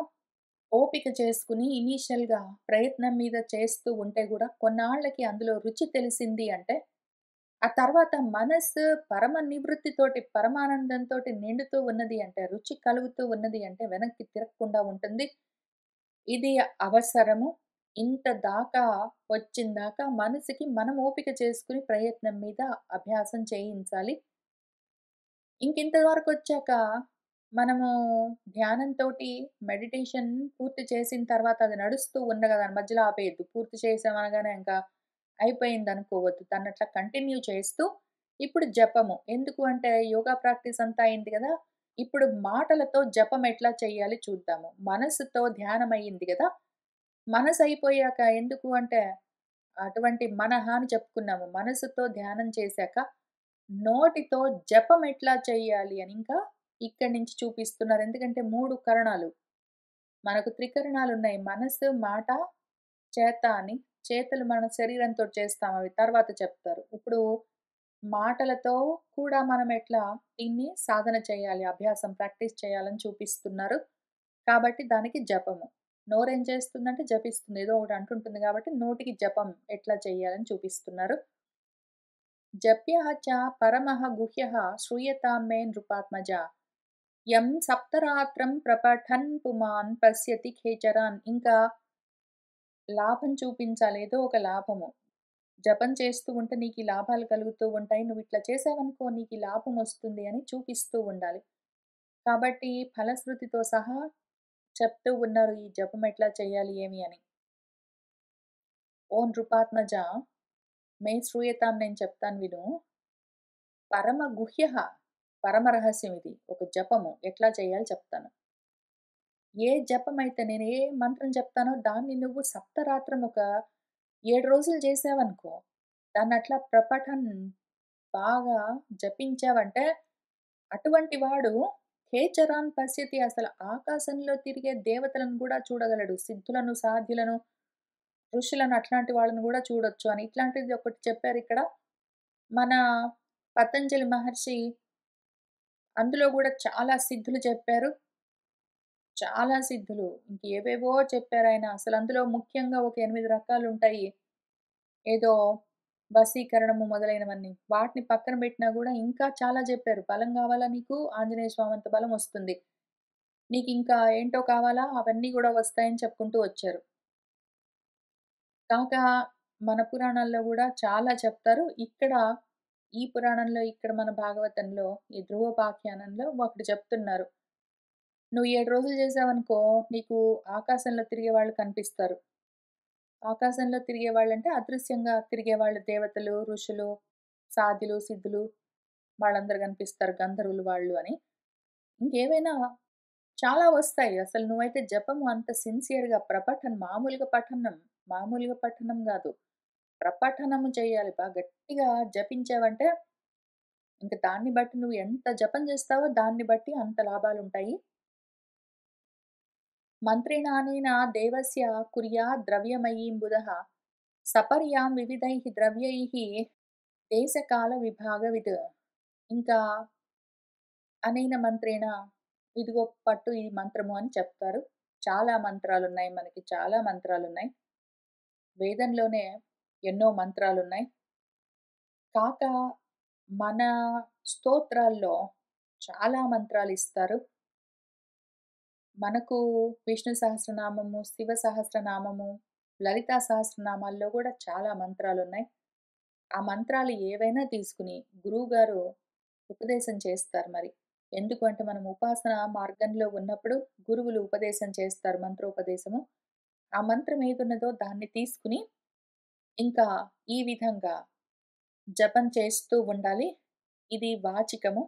ఓపిక చేసుకుని ఇనీషియల్‌గా ప్రయత్నం మీద చేస్తూ ఉంటే గూడా కొన్నాళ్ళకి అందులో రుచి తెలిసింది అంటే ఆ తర్వాత మనస్సు పరమ నివృత్తితోటి, పరమానందంతోటి నిండుతూ ఉన్నది అంటే, రుచి కలుగుతూ ఉన్నది అంటే వెనక్కి తిరగకుండా ఉంటుంది. ఇది అవసరము. ఇంత దాకా వచ్చిందాకా మనసుకి మనం ఓపిక చేసుకొని ప్రయత్నం మీద అభ్యాసం చేయించాలి. ఇంకింత వరకొచ్చాక మనము ధ్యానంతోటి మెడిటేషన్ పూర్తి చేసిన తర్వాత అది నడుస్తూ ఉండగా దాని మధ్యలో ఆపేయొద్దు. పూర్తి చేసామనగానే ఇంకా అయిపోయిందనుకోవద్దు. దాన్నట్లా కంటిన్యూ చేస్తూ ఇప్పుడు జపము. ఎందుకు అంటే యోగా ప్రాక్టీస్ అంతా అయింది గదా! ఇప్పుడు మాటలతో జపం ఎట్లా చేయాలి చూద్దాము. మనసుతో ధ్యానం అయింది గదా! మనసయిపోయాక ఎందుకు అంటే అటువంటి మనహ అని చెప్పుకున్నాము. మనసుతో ధ్యానం చేశాక, నోటితో జపం ఎట్లా చేయాలి అని ఇంకా ఇక్కడి నుంచి చూపిస్తున్నారు. ఎందుకంటే 3 కరణాలు. మనకు త్రికరణాలున్నాయి. మనసు, మాట, చేత అని. చేతులు మన శరీరంతో చేస్తాం. అవి తర్వాత చెప్తారు. ఇప్పుడు మాటలతో కూడా మనం ఎట్లా దీన్ని సాధన చేయాలి, అభ్యాసం ప్రాక్టీస్ చేయాలని చూపిస్తున్నారు. కాబట్టి దానికి జపము. నోరేం చేస్తుందంటే జపిస్తుంది. ఏదో ఒకటి అంటుంటుంది కాబట్టి నోటికి జపం ఎట్లా చేయాలని చూపిస్తున్నారు. జప్యః చ పరమః గుహ్యః శ్రూయతాం మే నృపాత్మజ. యం సప్తరాత్రం ప్రపఠన్ పుమాన్ పశ్యతి ఖేచరాన్. ఇంకా లాభం చూపించాలి. ఏదో ఒక లాభము. జపం చేస్తూ ఉంటే నీకీ లాభాలు కలుగుతూ ఉంటాయి. నువ్విట్లా చేశావనుకో నీకీ లాభమొస్తుంది అని చూపిస్తూ ఉండాలి. కాబట్టి ఫలశ్రుతితో సహా చెప్తూ ఉన్నారు ఈ జపం ఎట్లా చేయాలి ఏమి అని. ఓ నృపాత్మజ మే శ్రూయతాం నేను చెప్తాను విను. పరమ గుహ్యః పరమ రహస్యం ఇది. ఒక జపము ఎట్లా చేయాలో చెప్తాను. ఏ జపమైతే నేను ఏ మంత్రం చెప్తానో దాన్ని నువ్వు సప్తరాత్రం ఒక 7 రోజులు చేశావనుకో, దాన్నట్లా ప్రపఠన్ బాగా జపించావంటే, అటువంటి వాడు ఖేచరాన్ పశ్యతి అసలు ఆకాశంలో తిరిగే దేవతలను గూడా చూడగలడు. సిద్ధులను, సాధ్యులను, ఋషులను అట్లాంటి వాళ్ళని గూడా చూడొచ్చు అని. ఇట్లాంటిది ఒకటి చెప్పారిక్కడ. మన పతంజలి మహర్షి అందులో గూడా చాలా సిద్ధులు చెప్పారు. చాలా సిద్ధులు. ఇంకేవేవో చెప్పారాయన. అసలందులో ముఖ్యంగా ఒక 8 రకాలుంటాయి. ఏదో వశీకరణము మొదలైనవన్నీ. వాటిని పక్కన బెట్టినా గూడా ఇంకా చాలా జెప్పారు. బలం గావాలా నీకు? ఆంజనేయ స్వామంత బలమొస్తుంది. నీకింకా ఏంటో కావాలా? అవన్నీ గూడా వస్తాయని చెప్పుకుంటూ వచ్చారు. కాక మన పురాణాల్లో గూడా చాలా చెప్తారు. ఇక్కడ ఈ పురాణంలో ఇక్కడ మన భాగవతంలో ఈ ధ్రువోపాఖ్యానంలో ఒకటి చెప్తున్నారు. నువ్వు 7 రోజులు చేశావనుకో నీకు ఆకాశంలో తిరిగేవాళ్ళు కనిపిస్తారు. ఆకాశంలో తిరిగేవాళ్ళంటే అదృశ్యంగా తిరిగేవాళ్ళు దేవతలు, ఋషులు, సాధ్యులు, సిద్ధులు వాళ్ళందరూ కనిపిస్తారు. గంధర్వులు వాళ్ళు అని. ఇంకేవైనా చాలా వస్తాయి. అసలు నువ్వైతే జపము అంత సిన్సియర్‌గా మామూలుగా పఠనం గాదు. ప్రపఠనము చేయాలి. గట్టిగా జపించావంటే ఇంక దాన్ని బట్టి నువ్వు ఎంత జపం చేస్తావో దాన్ని బట్టి అంత లాభాలుంటాయి. మంత్రేణానేన దేవస్య కుర్యాద్ ద్రవ్యమయీం బుధః సపర్యాం వివిధైః ద్రవ్యైః దేశకాల విభాగవిద్. ఇంకా అనేన మంత్రేణ ఇదిగో పట్టు ఈ మంత్రము అని చెప్తారు. చాలా మంత్రాలున్నాయి మనకి. చాలా మంత్రాలున్నాయి. వేదంలోనే ఎన్నో మంత్రాలున్నాయి. కాక మన స్తోత్రాల్లో చాలా మంత్రాలిస్తారు. మనకు విష్ణు సహస్రనామము, శివ సహస్రనామము, లలితా సహస్రనామాల్లో గూడా చాలా మంత్రాలున్నాయి. ఆ మంత్రాలు ఏవైనా తీసుకుని గురువుగారు ఉపదేశం చేస్తారు మరి. ఎందుకు అంటే మనం ఉపాసన మార్గంలో ఉన్నప్పుడు గురువులు ఉపదేశం చేస్తారు మంత్రోపదేశము. ఆ మంత్రం ఏదున్నదో దాన్ని తీసుకుని ఇంకా ఈ విధంగా జపం చేస్తూ ఉండాలి. ఇది వాచికము.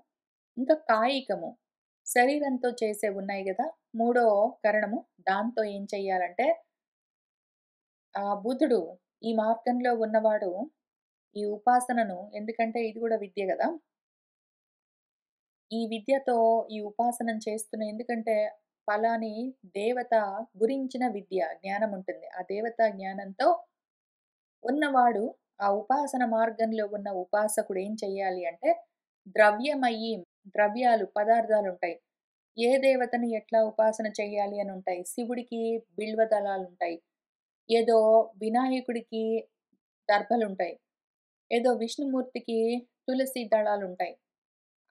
ఇంకా కాయికము. శరీరంతో చేసేవి ఉన్నాయి గదా! మూడో కరణము. దాంతో ఏం చెయ్యాలంటే బుధుడు ఈ మార్గంలో ఉన్నవాడు ఈ ఉపాసనను ఎందుకంటే ఇది గూడా విద్య గదా! ఈ విద్యతో ఈ ఉపాసనను చేస్తున్న ఎందుకంటే పలాని దేవత గురించిన విద్య, జ్ఞానం ఉంటుంది. ఆ దేవతా జ్ఞానంతో ఉన్నవాడు ఆ ఉపాసన మార్గంలో ఉన్న ఉపాసకుడు ఏం చెయ్యాలి అంటే ద్రవ్యమయీం ద్రవ్యాలు, పదార్థాలుంటాయి. ఏ దేవతని ఎట్లా ఉపాసన చేయాలి అని ఉంటాయి. శివుడికి బిల్వ దళాలుంటాయి. ఏదో వినాయకుడికి దర్భలుంటాయి. ఏదో విష్ణుమూర్తికి తులసి దళాలుంటాయి.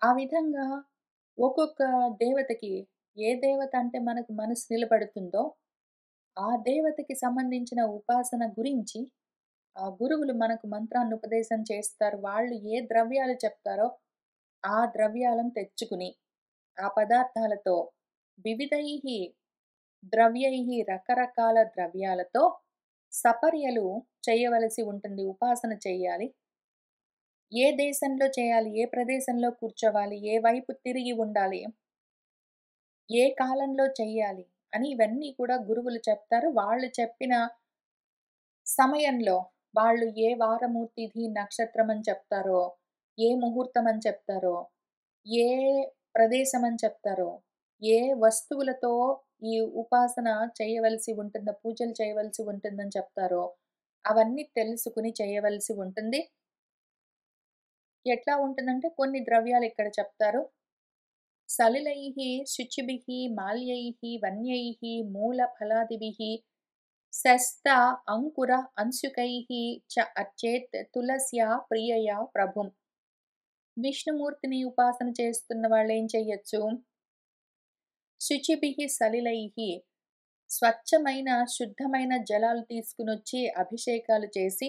ఆ విధంగా ఒక్కొక్క దేవతకి ఏ దేవత అంటే మనకు మనసు నిలబడుతుందో, ఆ దేవతకి సంబంధించిన ఉపాసన గురించి ఆ గురువులు మనకు మంత్రాన్ని ఉపదేశం చేస్తారు. వాళ్ళు ఏ ద్రవ్యాలు చెప్తారో, ఆ ద్రవ్యాలను తెచ్చుకుని, ఆ పదార్థాలతో వివిధైః ద్రవ్యైః రకరకాల ద్రవ్యాలతో సపర్యలు చేయవలసి ఉంటుంది. ఉపాసన చెయ్యాలి. ఏ దేశంలో చేయాలి? ఏ ప్రదేశంలో కూర్చోవాలి? ఏ వైపు తిరిగి ఉండాలి? ఏ కాలంలో చెయ్యాలి? అని ఇవన్నీ కూడా గురువులు చెప్తారు. వాళ్ళు చెప్పిన సమయంలో వాళ్ళు ఏ వారము, తిథి, నక్షత్రం అని చెప్తారో, ఏ ముహూర్తం అని చెప్తారో, ఏ ప్రదేశం అని చెప్తారో, ఏ వస్తువులతో ఈ ఉపాసన చేయవలసి ఉంటుందో, పూజలు చేయవలసి ఉంటుందని చెప్తారో, అవన్నీ తెలుసుకొని చేయవలసి ఉంటుంది. ఎట్లా ఉంటుందంటే కొన్ని ద్రవ్యాలు ఇక్కడ చెప్తారు. సలిలైః శుచిభిః మాల్యైః వన్యైః మూలఫలాదిభిః శస్త అంకుర అంశుకైః చ అర్చేత్ తులస్యా ప్రియయా ప్రభుం. విష్ణుమూర్తిని ఉపాసన చేస్తున్న వాళ్ళేం చెయ్యొచ్చు? శుచిభిః సలిలైః స్వచ్ఛమైన, శుద్ధమైన జలాలు తీసుకొనొచ్చి అభిషేకాలు చేసి,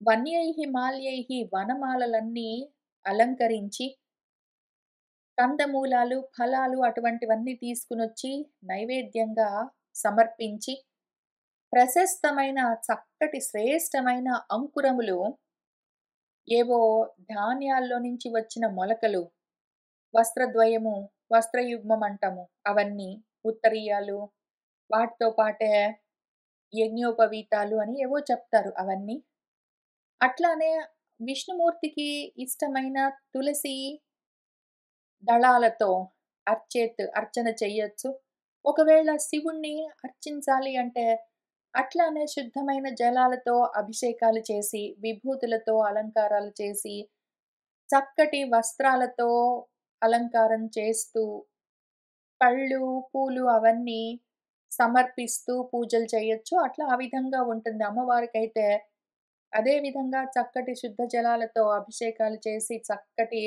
వన్యైః మాల్యైః వనమాలలన్నీ అలంకరించి, కందమూలాలు, ఫలాలు అటువంటివన్నీ తీసుకొనొచ్చి నైవేద్యంగా సమర్పించి, ప్రశస్తమైన చక్కటి శ్రేష్టమైన అంకురములు, ఏవో ధాన్యాల్లో నుంచి వచ్చిన మొలకలు, వస్త్రద్వయము, వస్త్రయుగ్మం అంటాము అవన్నీ, ఉత్తరీయాలు, వాటితో పాటే యజ్ఞోపవీతాలు అని ఏవో చెప్తారు అవన్నీ. అట్లానే విష్ణుమూర్తికి ఇష్టమైన తులసి దళాలతో అర్చన చెయ్యొచ్చు. ఒకవేళ శివుణ్ణి అర్చించాలి అంటే అట్లానే శుద్ధమైన జలాలతో అభిషేకాలు చేసి, విభూతులతో అలంకారాలు చేసి, చక్కటి వస్త్రాలతో అలంకారం చేస్తూ, పళ్ళు, పూలు అవన్నీ సమర్పిస్తూ పూజలు చేయొచ్చు. అట్లా ఆ విధంగా ఉంటుంది. అమ్మవారికైతే అదే విధంగా చక్కటి శుద్ధ జలాలతో అభిషేకాలు చేసి, చక్కటి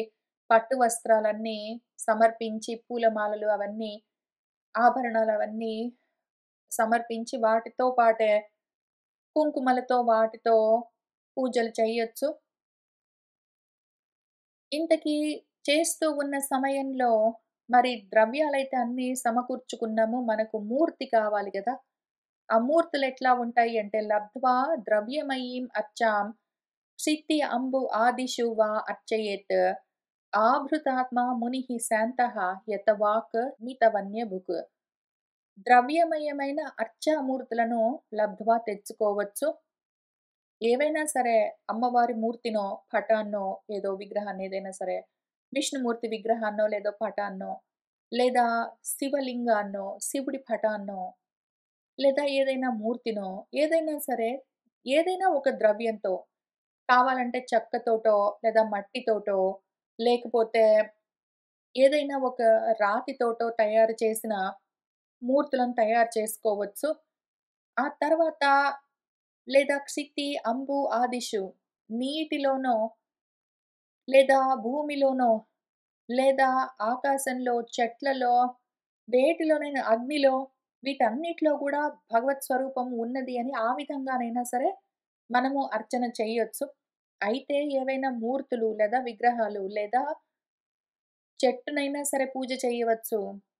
పట్టు వస్త్రాలన్నీ సమర్పించి, పూలమాలలు అవన్నీ, ఆభరణాలవన్నీ సమర్పించి, వాటితో పాటే కుంకుమలతో వాటితో పూజలు చెయ్యొచ్చు. ఇంతకీ చేస్తూ ఉన్న సమయంలో మరి ద్రవ్యాలైతే అన్నీ సమకూర్చుకున్నాము. మనకు మూర్తి కావాలి గదా! ఆ మూర్తులెట్లా ఉంటాయి అంటే లబ్ధ్వా ద్రవ్యమయీం అర్చాం క్షితి అంబు ఆదిషు వా అర్చయేత్ ఆభృతాత్మ మునిః శాంతః యతవాక్ మితవన్యభుక్. ద్రవ్యమయమైన అర్చామూర్తులను లబ్ధ్వా తెచ్చుకోవచ్చు. ఏవైనా సరే అమ్మవారి మూర్తినో, పటాన్నో, ఏదో విగ్రహాన్ని ఏదైనా సరే, విష్ణుమూర్తి విగ్రహాన్నో, లేదో పటాన్నో, లేదా శివలింగాన్నో, శివుడి పటాన్నో, లేదా ఏదైనా మూర్తినో, ఏదైనా సరే, ఏదైనా ఒక ద్రవ్యంతో కావాలంటే చెక్కతోటో, లేదా మట్టితోటో, లేకపోతే ఏదైనా ఒక రాతితోటో తయారు చేసిన మూర్తులను తయారు చేసుకోవచ్చు. ఆ తర్వాత లేదా క్షితి, అంబు, ఆదిషు నీటిలోనో, లేదా భూమిలోనో, లేదా ఆకాశంలో, చెట్లలో, వేటిలోనైనా అగ్నిలో, వీటన్నిటిలో గూడా భగవత్ స్వరూపం ఉన్నది అని ఆ విధంగానైనా సరే మనము అర్చన చేయొచ్చు. అయితే ఏవైనా మూర్తులు లేదా విగ్రహాలు లేదా చెట్టునైనా సరే పూజ చేయవచ్చు.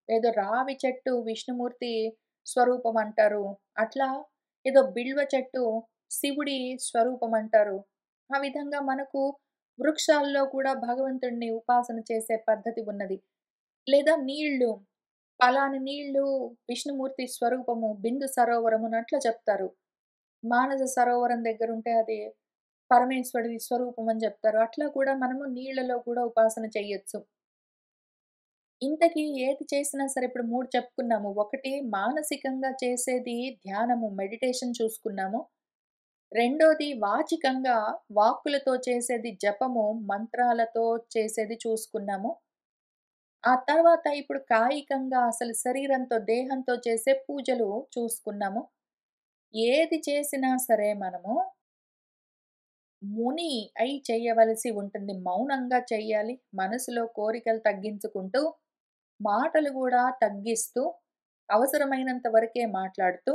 ఏదో రావి చెట్టు విష్ణుమూర్తి స్వరూపం అంటారు. అట్లా ఏదో బిల్వ చెట్టు శివుడి స్వరూపం అంటారు. ఆ విధంగా మనకు వృక్షాల్లో కూడా భగవంతుడిని ఉపాసన చేసే పద్ధతి ఉన్నది. లేదా నీళ్ళు, పలాని నీళ్ళు విష్ణుమూర్తి స్వరూపము బిందు సరోవరము అని అట్లా చెప్తారు. మానస సరోవరం దగ్గరుంటే అది పరమేశ్వరుడి స్వరూపం అని చెప్తారు. అట్లా కూడా మనము నీళ్ళలో కూడా ఉపాసన చెయ్యొచ్చు. ఇంతకీ ఏది చేసినా సరే ఇప్పుడు 3 చెప్పుకున్నాము. ఒకటి మానసికంగా చేసేది ధ్యానము, మెడిటేషన్ చూసుకున్నాము. రెండోది వాచికంగా వాక్కులతో చేసేది జపము, మంత్రాలతో చేసేది చూసుకున్నాము. ఆ తర్వాత ఇప్పుడు కాయికంగా అసలు శరీరంతో, దేహంతో చేసే పూజలు చూసుకున్నాము. ఏది చేసినా సరే మనము ముని అయి చేయవలసి ఉంటుంది. మౌనంగా చెయ్యాలి. మనసులో కోరికలు తగ్గించుకుంటూ, మాటలు గూడా తగ్గిస్తూ, అవసరమైనంత వరకే మాట్లాడుతూ,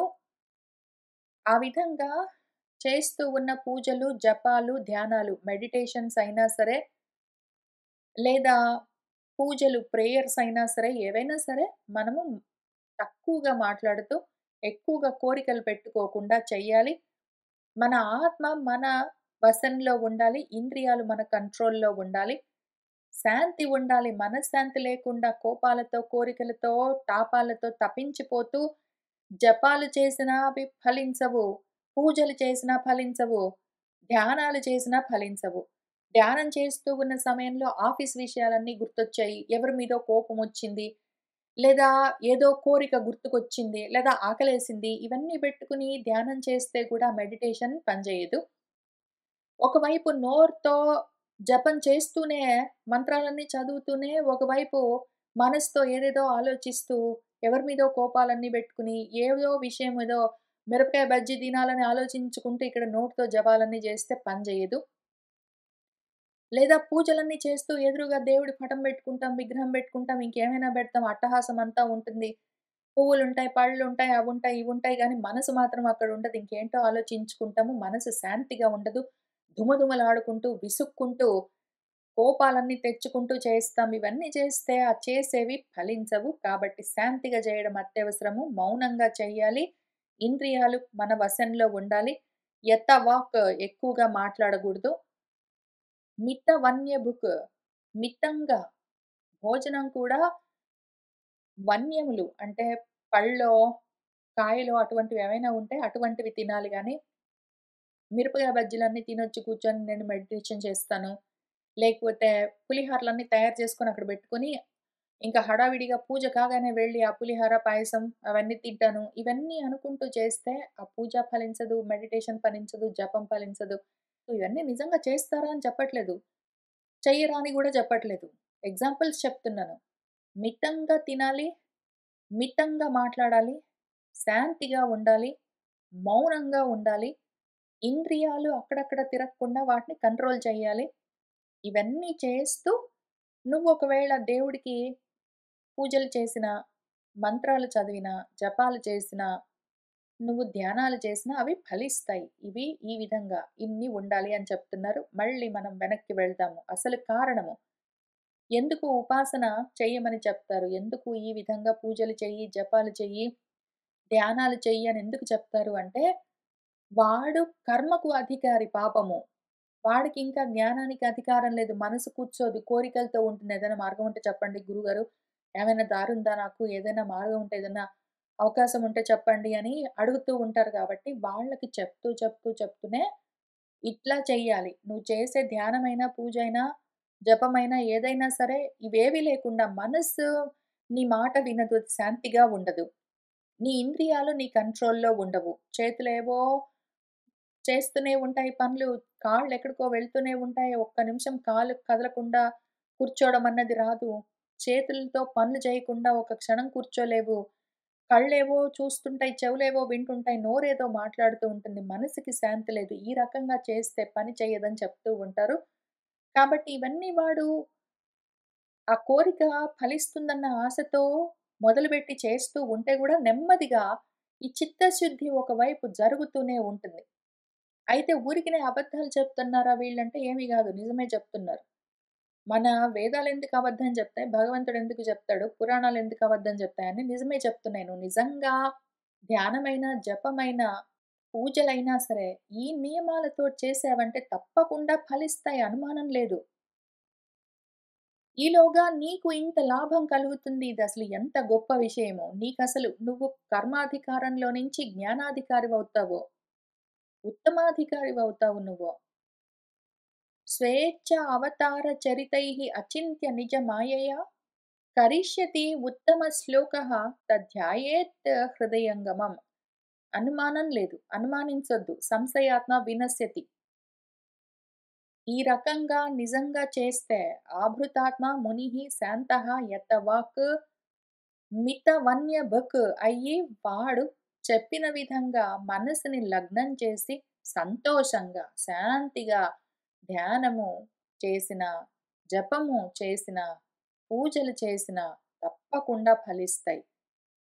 ఆ విధంగా చేస్తూ ఉన్న పూజలు, జపాలు, ధ్యానాలు, మెడిటేషన్స్ అయినా సరే, లేదా పూజలు, ప్రేయర్స్ అయినా సరే, ఏవైనా సరే మనము తక్కువగా మాట్లాడుతూ, ఎక్కువగా కోరికలు పెట్టుకోకుండా చెయ్యాలి. మన ఆత్మ మన వశంలో ఉండాలి. ఇంద్రియాలు మన కంట్రోల్‌లో ఉండాలి. శాంతి ఉండాలి. మనశ్శాంతి లేకుండా కోపాలతో, కోరికలతో, తాపాలతో తపించిపోతూ జపాలు చేసినా అవి ఫలించవు. పూజలు చేసినా ఫలించవు. ధ్యానాలు చేసినా ఫలించవు. ధ్యానం చేస్తూ ఉన్న సమయంలో ఆఫీస్ విషయాలన్నీ గుర్తొచ్చాయి. ఎవరి మీదో కోపమొచ్చింది. లేదా ఏదో కోరిక గుర్తుకొచ్చింది. లేదా ఆకలేసింది. ఇవన్నీ పెట్టుకొని ధ్యానం చేస్తే కూడా మెడిటేషన్ పనిచేయదు. ఒకవైపు నోరుతో జపం చేస్తూనే మంత్రాలన్నీ చదువుతూనే ఒకవైపు మనసుతో ఏదేదో ఆలోచిస్తూ ఎవరి మీదో కోపాలన్నీ పెట్టుకుని ఏదో విషయం ఏదో మిరపకాయ బజ్జీ తినాలని ఆలోచించుకుంటూ ఇక్కడ నోటితో జపాలన్నీ చేస్తే పని చేయదు. లేదా పూజలన్నీ చేస్తూ ఎదురుగా దేవుడి పటం పెట్టుకుంటాం, విగ్రహం పెట్టుకుంటాం, ఇంకేమైనా పెడతాం. అట్టహాసం అంతా ఉంటుంది. పువ్వులుంటాయి, పళ్ళుంటాయి, అవుంటాయి, ఇవుంటాయి గానీ మనసు మాత్రం అక్కడుండదు. ఇంకేంటో ఆలోచించుకుంటాము. మనసు శాంతిగా ఉండదు. ధుమధుమలాడుకుంటూ, విసుక్కుంటూ, కోపాలన్నీ తెచ్చుకుంటూ చేస్తాం. ఇవన్నీ చేస్తే ఆ చేసేవి ఫలించవు. కాబట్టి శాంతిగా చేయడం అత్యవసరము. మౌనంగా చెయ్యాలి. ఇంద్రియాలు మన వశంలో ఉండాలి. వాక్ ఎక్కువగా మాట్లాడగూడదు. మిత వన్య బుక్ మితంగా భోజనం కూడా వన్యములు అంటే పళ్ళో, కాయలో అటువంటివేవైనా ఉంటే అటువంటివి తినాలి గానీ, మిరపకాయ బజ్జీలన్నీ తినొచ్చి కూర్చొని నేను మెడిటేషన్ చేస్తాను. లేకపోతే పులిహోరలన్నీ తయారు చేసుకొని అక్కడ పెట్టుకొని, ఇంకా హడావిడిగా పూజ కాగానే వెళ్ళి ఆ పులిహోర, పాయసం అవన్నీ తింటాను. ఇవన్నీ అనుకుంటూ చేస్తే ఆ పూజ ఫలించదు, మెడిటేషన్ ఫలించదు, జపం ఫలించదు. ఇవన్నీ నిజంగా చేస్తారా అని చెప్పట్లేదు. చెయ్యరా అని గూడా చెప్పట్లేదు. ఎగ్జాంపుల్స్ చెప్తున్నాను. మితంగా తినాలి, మితంగా మాట్లాడాలి, శాంతిగా ఉండాలి, మౌనంగా ఉండాలి. ఇంద్రియాలు అక్కడక్కడ తిరగకుండా వాటిని కంట్రోల్ చేయాలి. ఇవన్నీ చేస్తూ నువ్వు ఒకవేళ దేవుడికి పూజలు చేసినా, మంత్రాలు చదివినా, జపాలు చేసినా, నువ్వు ధ్యానాలు చేసినా అవి ఫలిస్తాయి. ఇవి ఈ విధంగా ఇన్ని ఉండాలి అని చెప్తున్నారు. మళ్ళీ మనం వెనక్కి వెళ్దాము. అసలు కారణము. ఎందుకు ఉపాసన చెయ్యమని చెప్తారు? ఎందుకు ఈ విధంగా పూజలు చెయ్యి, జపాలు చెయ్యి, ధ్యానాలు చెయ్యి అని ఎందుకు చెప్తారు అంటే, వాడు కర్మకు అధికారి పాపము. వాడికింకా జ్ఞానానికి అధికారం లేదు. మనసు కూర్చోదు. కోరికలతో ఉంటుంది. ఏదైనా మార్గం ఉంటే చెప్పండి గురుగారు. ఏమైనా దారుందా నాకు? ఏదైనా మార్గం ఉంటే ఏదన్నా అవకాశం ఉంటే చెప్పండి అని అడుగుతూ ఉంటారు కాబట్టి, వాళ్ళకి చెప్తూనే ఇట్లా చెయ్యాలి. నువ్వు చేసే ధ్యానమైనా, పూజైనా, జపమైనా ఏదైనా సరే ఇవేవి లేకుండా మనస్సు నీ మాట వినదు. శాంతిగా ఉండదు. నీ ఇంద్రియాలు నీ కంట్రోల్‌లో ఉండవు. చేతులేవో చేస్తూనే ఉంటాయి పనులు. కాళ్ళెక్కడికో వెళ్తూనే ఉంటాయి. ఒక్క నిమిషం కాలు కదలకుండా కూర్చోవడం అన్నది రాదు. చేతులతో పనులు చేయకుండా ఒక క్షణం కూర్చోలేవు. కళ్ళేవో చూస్తుంటాయి, చెవులేవో వింటుంటాయి, నోరేదో మాట్లాడుతూ ఉంటుంది. మనసుకి శాంతి లేదు. ఈ రకంగా చేస్తే పని చేయదని చెప్తూ ఉంటారు. కాబట్టి ఇవన్నీ వాడు ఆ కోరిక ఫలిస్తుందన్న ఆశతో మొదలుపెట్టి చేస్తూ ఉంటే గూడా నెమ్మదిగా ఈ చిత్తశుద్ధి ఒకవైపు జరుగుతూనే ఉంటుంది. అయితే ఊరికినే అబద్ధాలు చెప్తున్నారా వీళ్ళంటే ఏమి గాదు. నిజమే చెప్తున్నారు. మన వేదాలెందుకు అబద్ధం చెప్తాయి? భగవంతుడెందుకు చెప్తాడు? పురాణాలెందుకు అబద్ధం చెప్తాయని నిజమే చెప్తున్నాయి. నువ్వు నిజంగా ధ్యానమైన, జపమైన, పూజలైనా సరే ఈ నియమాలతో చేసావంటే తప్పకుండా ఫలిస్తాయి అనుమానం లేదు. ఈలోగా నీకు ఇంత లాభం కలుగుతుంది. ఇదసలు ఎంత గొప్ప విషయమో. నువ్వు కర్మాధికారంలో నుంచి జ్ఞానాధికారివవుతావు. ఉత్తమాధికారివవుతావు నువ్వు. స్వేచ్ఛ అవతార చరితైః అచింత్య నిజ మాయయా కరిష్యతి ఉత్తమ శ్లోకః తధ్యాయేత్ హృదయంగమం. అనుమానం లేదు. అనుమానించొద్దు. సంశయాత్మ వినశ్యతి. ఈ రకంగా నిజంగా చేస్తే ఆభృతాత్మ మునిః శాంతః యతవాక్ మితవన్యభుక్ అయ్యి వాడు చెప్పిన విధంగా మనసుని లగ్నం చేసి సంతోషంగా, శాంతిగా ధ్యానము చేసిన, జపము చేసిన, పూజలు చేసిన తప్పకుండా ఫలిస్తాయి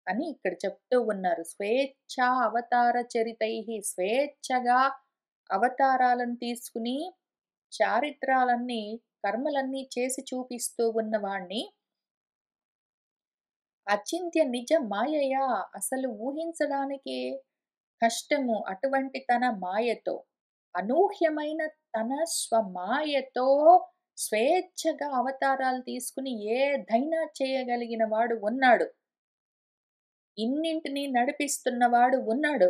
అని ఇక్కడ చెప్తూ ఉన్నారు. స్వేచ్ఛా అవతార చరితైః స్వేచ్ఛగా అవతారాలను తీసుకుని చారిత్రాలన్నీ, కర్మలన్నీ చేసి చూపిస్తూ ఉన్నవాణ్ణి అచింత్య నిజ మాయయా అసలు ఊహించడానికి కష్టము. అటువంటి తన మాయతో, అనూహ్యమైన తన స్వమాయతో స్వేచ్ఛగా అవతారాలు తీసుకుని ఏదైనా చేయగలిగిన వాడు ఉన్నాడు. ఇన్నింటిని నడిపిస్తున్నవాడు ఉన్నాడు.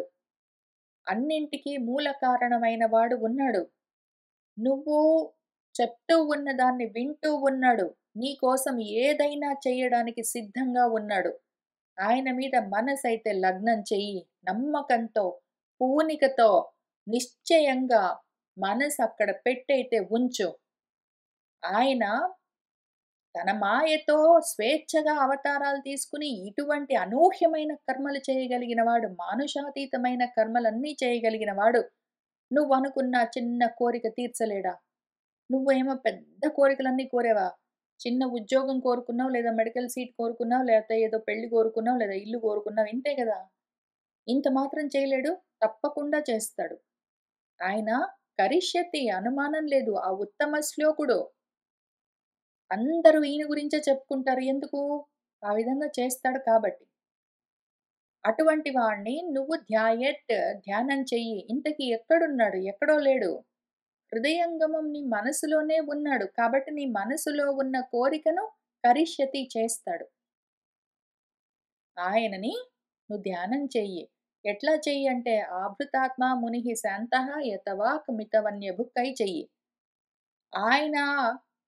అన్నింటికి మూల కారణమైన వాడు ఉన్నాడు. నువ్వు చెప్తూ ఉన్నదాన్ని వింటూ ఉన్నాడు. నీకోసం ఏదైనా చెయ్యడానికి సిద్ధంగా ఉన్నాడు. ఆయన మీద మనసైతే లగ్నం చెయ్యి. నమ్మకంతో, పూనికతో, నిశ్చయంగా మనసక్కడ పెట్టయితే ఉంచు. ఆయన తన మాయతో స్వేచ్ఛగా అవతారాలు తీసుకుని ఇటువంటి అనూహ్యమైన కర్మలు చేయగలిగిన వాడు, మానుషాతీతమైన కర్మలన్నీ చేయగలిగిన వాడు. నువ్వనుకున్న చిన్న కోరిక తీర్చలేడా? నువ్వేమో పెద్ద కోరికలన్నీ కోరావా? చిన్న ఉద్యోగం కోరుకున్నావు, లేదా మెడికల్ సీట్ కోరుకున్నావు, లేతే ఏదో పెళ్లి కోరుకున్నావు, లేదా ఇల్లు కోరుకున్నావు. ఇంతే గదా! ఇంత మాత్రం చేయలేడు? తప్పకుండా చేస్తాడు. ఆయన కరిష్యతి అనుమానం లేదు. ఆ ఉత్తమ శ్లోకుడు. అందరూ ఈయన గురించే చెప్పుకుంటారు. ఎందుకు? ఆ విధంగా చేస్తాడు కాబట్టి. అటువంటి వాడిని నువ్వు ధ్యానం చెయ్యి. ఇంతకీ ఎక్కడున్నాడు? ఎక్కడో లేడు. హృదయంగమం నీ మనసులోనే ఉన్నాడు. కాబట్టి నీ మనసులో ఉన్న కోరికను కరిష్యతి చేస్తాడు. ఆయనని నువ్వు ధ్యానం చెయ్యి. ఎట్లా చెయ్యి అంటే ఆభృతాత్మ మునిః శాంతః యతవాక్ మితవన్యభుక్కై చెయ్యి. ఆయన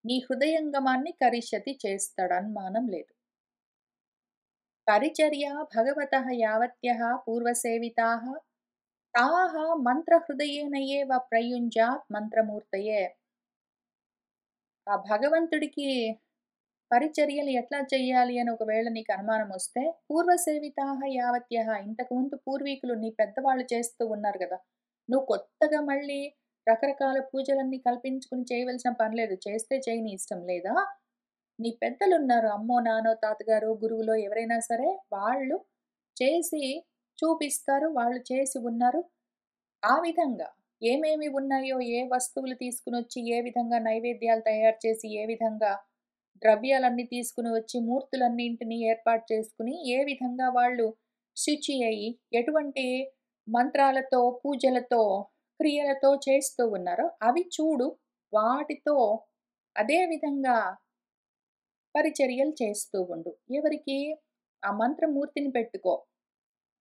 నీ హృదయంగమాన్ని కరిష్యతి చేస్తాడు. అనుమానం లేదు. పరిచర్య భగవతః యావత్యః పూర్వసేవితాః తాః మంత్రహృదయేన ఏవ ప్రయుంజ్యాత్ మంత్రమూర్తయే. ఆ భగవంతుడికి పరిచర్యలు ఎట్లా చెయ్యాలి అని ఒకవేళ నీకు అనుమానమొస్తే, పూర్వసేవితాః యావత్యః ఇంతకుముందు పూర్వీకులు నీ పెద్దవాళ్ళు చేస్తూ ఉన్నారు గదా! నువ్వు కొత్తగా మళ్ళీ రకరకాల పూజలన్నీ కల్పించుకొని చేయవలసిన పని లేదు. చేస్తే చెయ్యి నీ ఇష్టం. లేదా నీ పెద్దలున్నారు. అమ్మో, నాన్నో, తాతగారో, గురువులో ఎవరైనా సరే వాళ్ళు చేసి చూపిస్తారు. వాళ్ళు చేసి ఉన్నారు. ఆ విధంగా ఏమేమి ఉన్నాయో, ఏ వస్తువులు తీసుకొనొచ్చి, ఏ విధంగా నైవేద్యాలు తయారు చేసి, ఏ విధంగా ద్రవ్యాలన్నీ తీసుకొని వచ్చి, మూర్తులన్నింటిని ఏర్పాటు చేసుకొని, ఏ విధంగా వాళ్ళు శుచి అయ్యి, ఎటువంటి మంత్రాలతో, పూజలతో, క్రియలతో చేస్తూ ఉన్నారో అవి చూడు. వాటితో అదే విధంగా పరిచర్యలు చేస్తూ ఉండు. ఎవరికి? ఆ మంత్రమూర్తిని పెట్టుకో.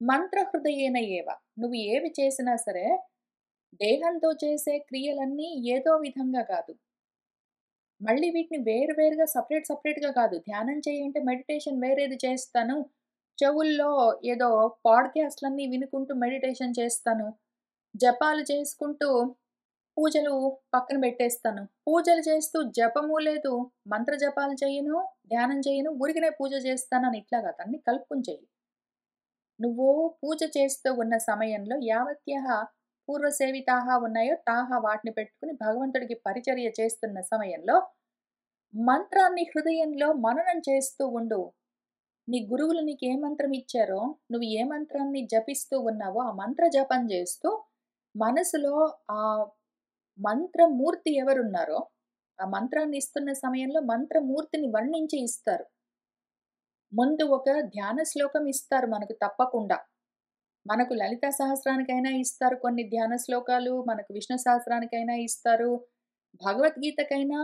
మంత్రహృదయేన ఏవ. నువ్వు ఏవి చేసినా సరే, దేహంతో చేసే క్రియలన్నీ ఏదో విధంగా కాదు. మళ్ళీ వీటిని వేరు వేరుగా సెపరేట్‌గా కాదు. ధ్యానం చేయంటే మెడిటేషన్ వేరేది చేస్తాను. చెవుల్లో ఏదో పాడ్‌కాస్ట్‌లన్నీ వినుకుంటూ మెడిటేషన్ చేస్తాను. జపాలు చేసుకుంటూ పూజలు పక్కన పెట్టేస్తాను. పూజలు చేస్తూ జపము లేదు, మంత్ర జపాలు చెయ్యను, ధ్యానం చెయ్యను, ఊరికనే పూజ చేస్తానని ఇట్లా కాదు. అన్నీ కలుపుకొని చెయ్యి. నువ్వు పూజ చేస్తూ ఉన్న సమయంలో యావత్యః పూర్వసేవితాః ఉన్నాయో వాటిని పెట్టుకొని భగవంతుడికి పరిచర్య చేస్తున్న సమయంలో మంత్రాన్ని హృదయంలో మననం చేస్తూ ఉండు. నీ గురువులు నీకే మంత్రం ఇచ్చారో, నువ్వు ఏ మంత్రాన్ని జపిస్తూ ఉన్నావో ఆ మంత్ర జపం చేస్తూ మనసులో ఆ మంత్రమూర్తి ఎవరున్నారో, ఆ మంత్రాన్ని ఇస్తున్న సమయంలో మంత్రమూర్తిని వర్ణించి ఇస్తారు. ముందు ఒక ధ్యాన శ్లోకం ఇస్తారు మనకు తప్పకుండా. మనకు లలితా సహస్రానికైనా ఇస్తారు కొన్ని ధ్యాన శ్లోకాలు, మనకు విష్ణు సహస్రానికైనా ఇస్తారు, భగవద్గీతకైనా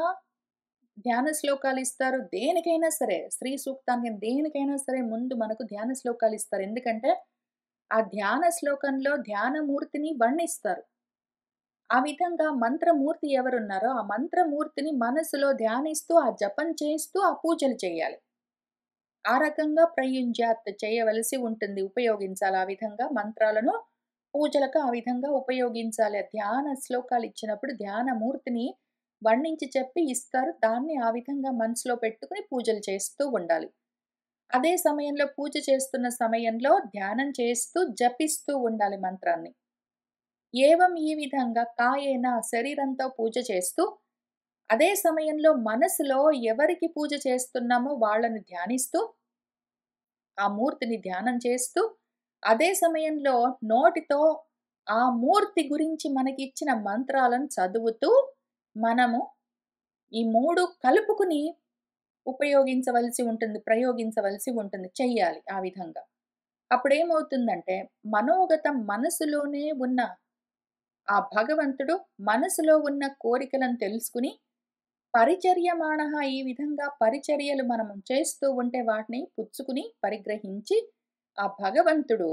ధ్యాన శ్లోకాలిస్తారు. దేనికైనా సరే, శ్రీ సూక్తానికి దేనికైనా సరే ముందు మనకు ధ్యాన శ్లోకాలిస్తారు. ఎందుకంటే, ఆ ధ్యాన శ్లోకంలో ధ్యానమూర్తిని వర్ణిస్తారు. ఆ విధంగా మంత్రమూర్తి ఎవరున్నారో, ఆ మంత్రమూర్తిని మనసులో ధ్యానిస్తూ, ఆ జపం చేస్తూ, ఆ పూజలు చేయాలి. ఆ రకంగా ప్రయుంజ్యాత్ చేయవలసి ఉంటుంది. ఉపయోగించాలి. ఆ విధంగా మంత్రాలను పూజలకు ఆ విధంగా ఉపయోగించాలి. ఆ ధ్యాన శ్లోకాలిచ్చినప్పుడు ధ్యానమూర్తిని వర్ణించి చెప్పి ఇస్తారు. దాన్ని ఆ విధంగా మనసులో పెట్టుకొని పూజలు చేస్తూ ఉండాలి. అదే సమయంలో పూజ చేస్తున్న సమయంలో ధ్యానం చేస్తూ జపిస్తూ ఉండాలి మంత్రాన్ని. ఏవం ఈ విధంగా కాయేన శరీరంతో పూజ చేస్తూ, అదే సమయంలో మనసులో ఎవరికి పూజ చేస్తున్నామో వాళ్ళని ధ్యానిస్తూ, ఆ మూర్తిని ధ్యానం చేస్తూ, అదే సమయంలో నోటితో ఆ మూర్తి గురించి మనకిచ్చిన మంత్రాలను చదువుతూ, మనము ఈ 3 కలుపుకుని ఉపయోగించవలసి ఉంటుంది. ప్రయోగించవలసి ఉంటుంది. చెయ్యాలి ఆ విధంగా. అప్పుడేమవుతుందంటే, మనోగతం మనసులోనే ఉన్న ఆ భగవంతుడు మనసులో ఉన్న కోరికలను తెలుసుకుని, పరిచర్యమాణః ఈ విధంగా పరిచర్యలు మనము చేస్తూ ఉంటే వాటిని పుచ్చుకుని, పరిగ్రహించి, ఆ భగవంతుడు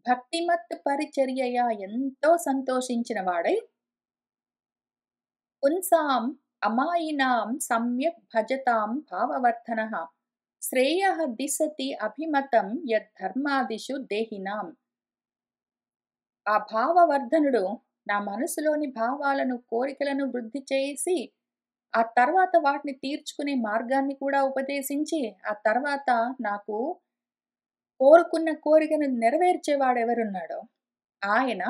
భక్తిమత్ పరిచర్యయ ఎంతో సంతోషించిన వాడై పుంసాం అమాయినాం సమ్యక్ భజతాం భావవర్ధనః శ్రేయః దిశతి అభిమతం యద్ధర్మాదిషు దేహినాం. ఆ భావవర్ధనుడు నా మనసులోని భావాలను, కోరికలను వృద్ధి చేసి, ఆ తర్వాత వాటిని తీర్చుకునే మార్గాన్ని కూడా ఉపదేశించి, ఆ తర్వాత నాకు కోరుకున్న కోరికను నెరవేర్చేవాడెవరున్నాడో ఆయన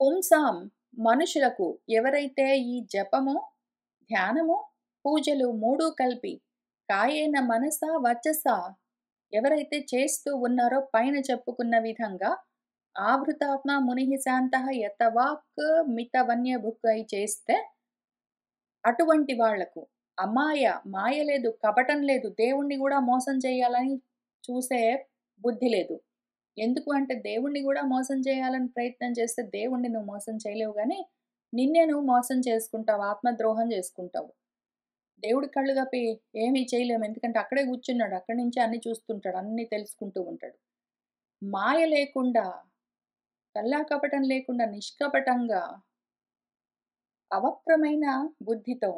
పుంసాం మనుషులకు ఎవరైతే ఈ జపము, ధ్యానము, పూజలు 3 కలిపి కాయేన మనసా వచసా ఎవరైతే చేస్తూ ఉన్నారో పైన చెప్పుకున్న విధంగా ఆవృతాత్మ మునిః శాంతః యతవాక్ మితవన్యభుక్కై చేస్తే అటువంటి వాళ్లకు మాయ లేదు, కపటం లేదు, దేవుణ్ణి కూడా మోసం చేయాలని చూసే బుద్ధి లేదు. ఎందుకు అంటే దేవుణ్ణి కూడా మోసం చేయాలని ప్రయత్నం చేస్తే దేవుణ్ణి నువ్వు మోసం చేయలేవు గానీ, నిన్నే నువ్వు మోసం చేసుకుంటావు, ఆత్మద్రోహం చేసుకుంటావు. దేవుడు కళ్ళు కప్పి ఏమీ చేయలేము. ఎందుకంటే అక్కడే కూర్చున్నాడు. అక్కడి నుంచే అన్నీ చూస్తుంటాడు. అన్నీ తెలుసుకుంటూ ఉంటాడు. మాయ లేకుండా, కల్లా కపటం లేకుండా నిష్కపటంగా, అవక్రమైన బుద్ధితో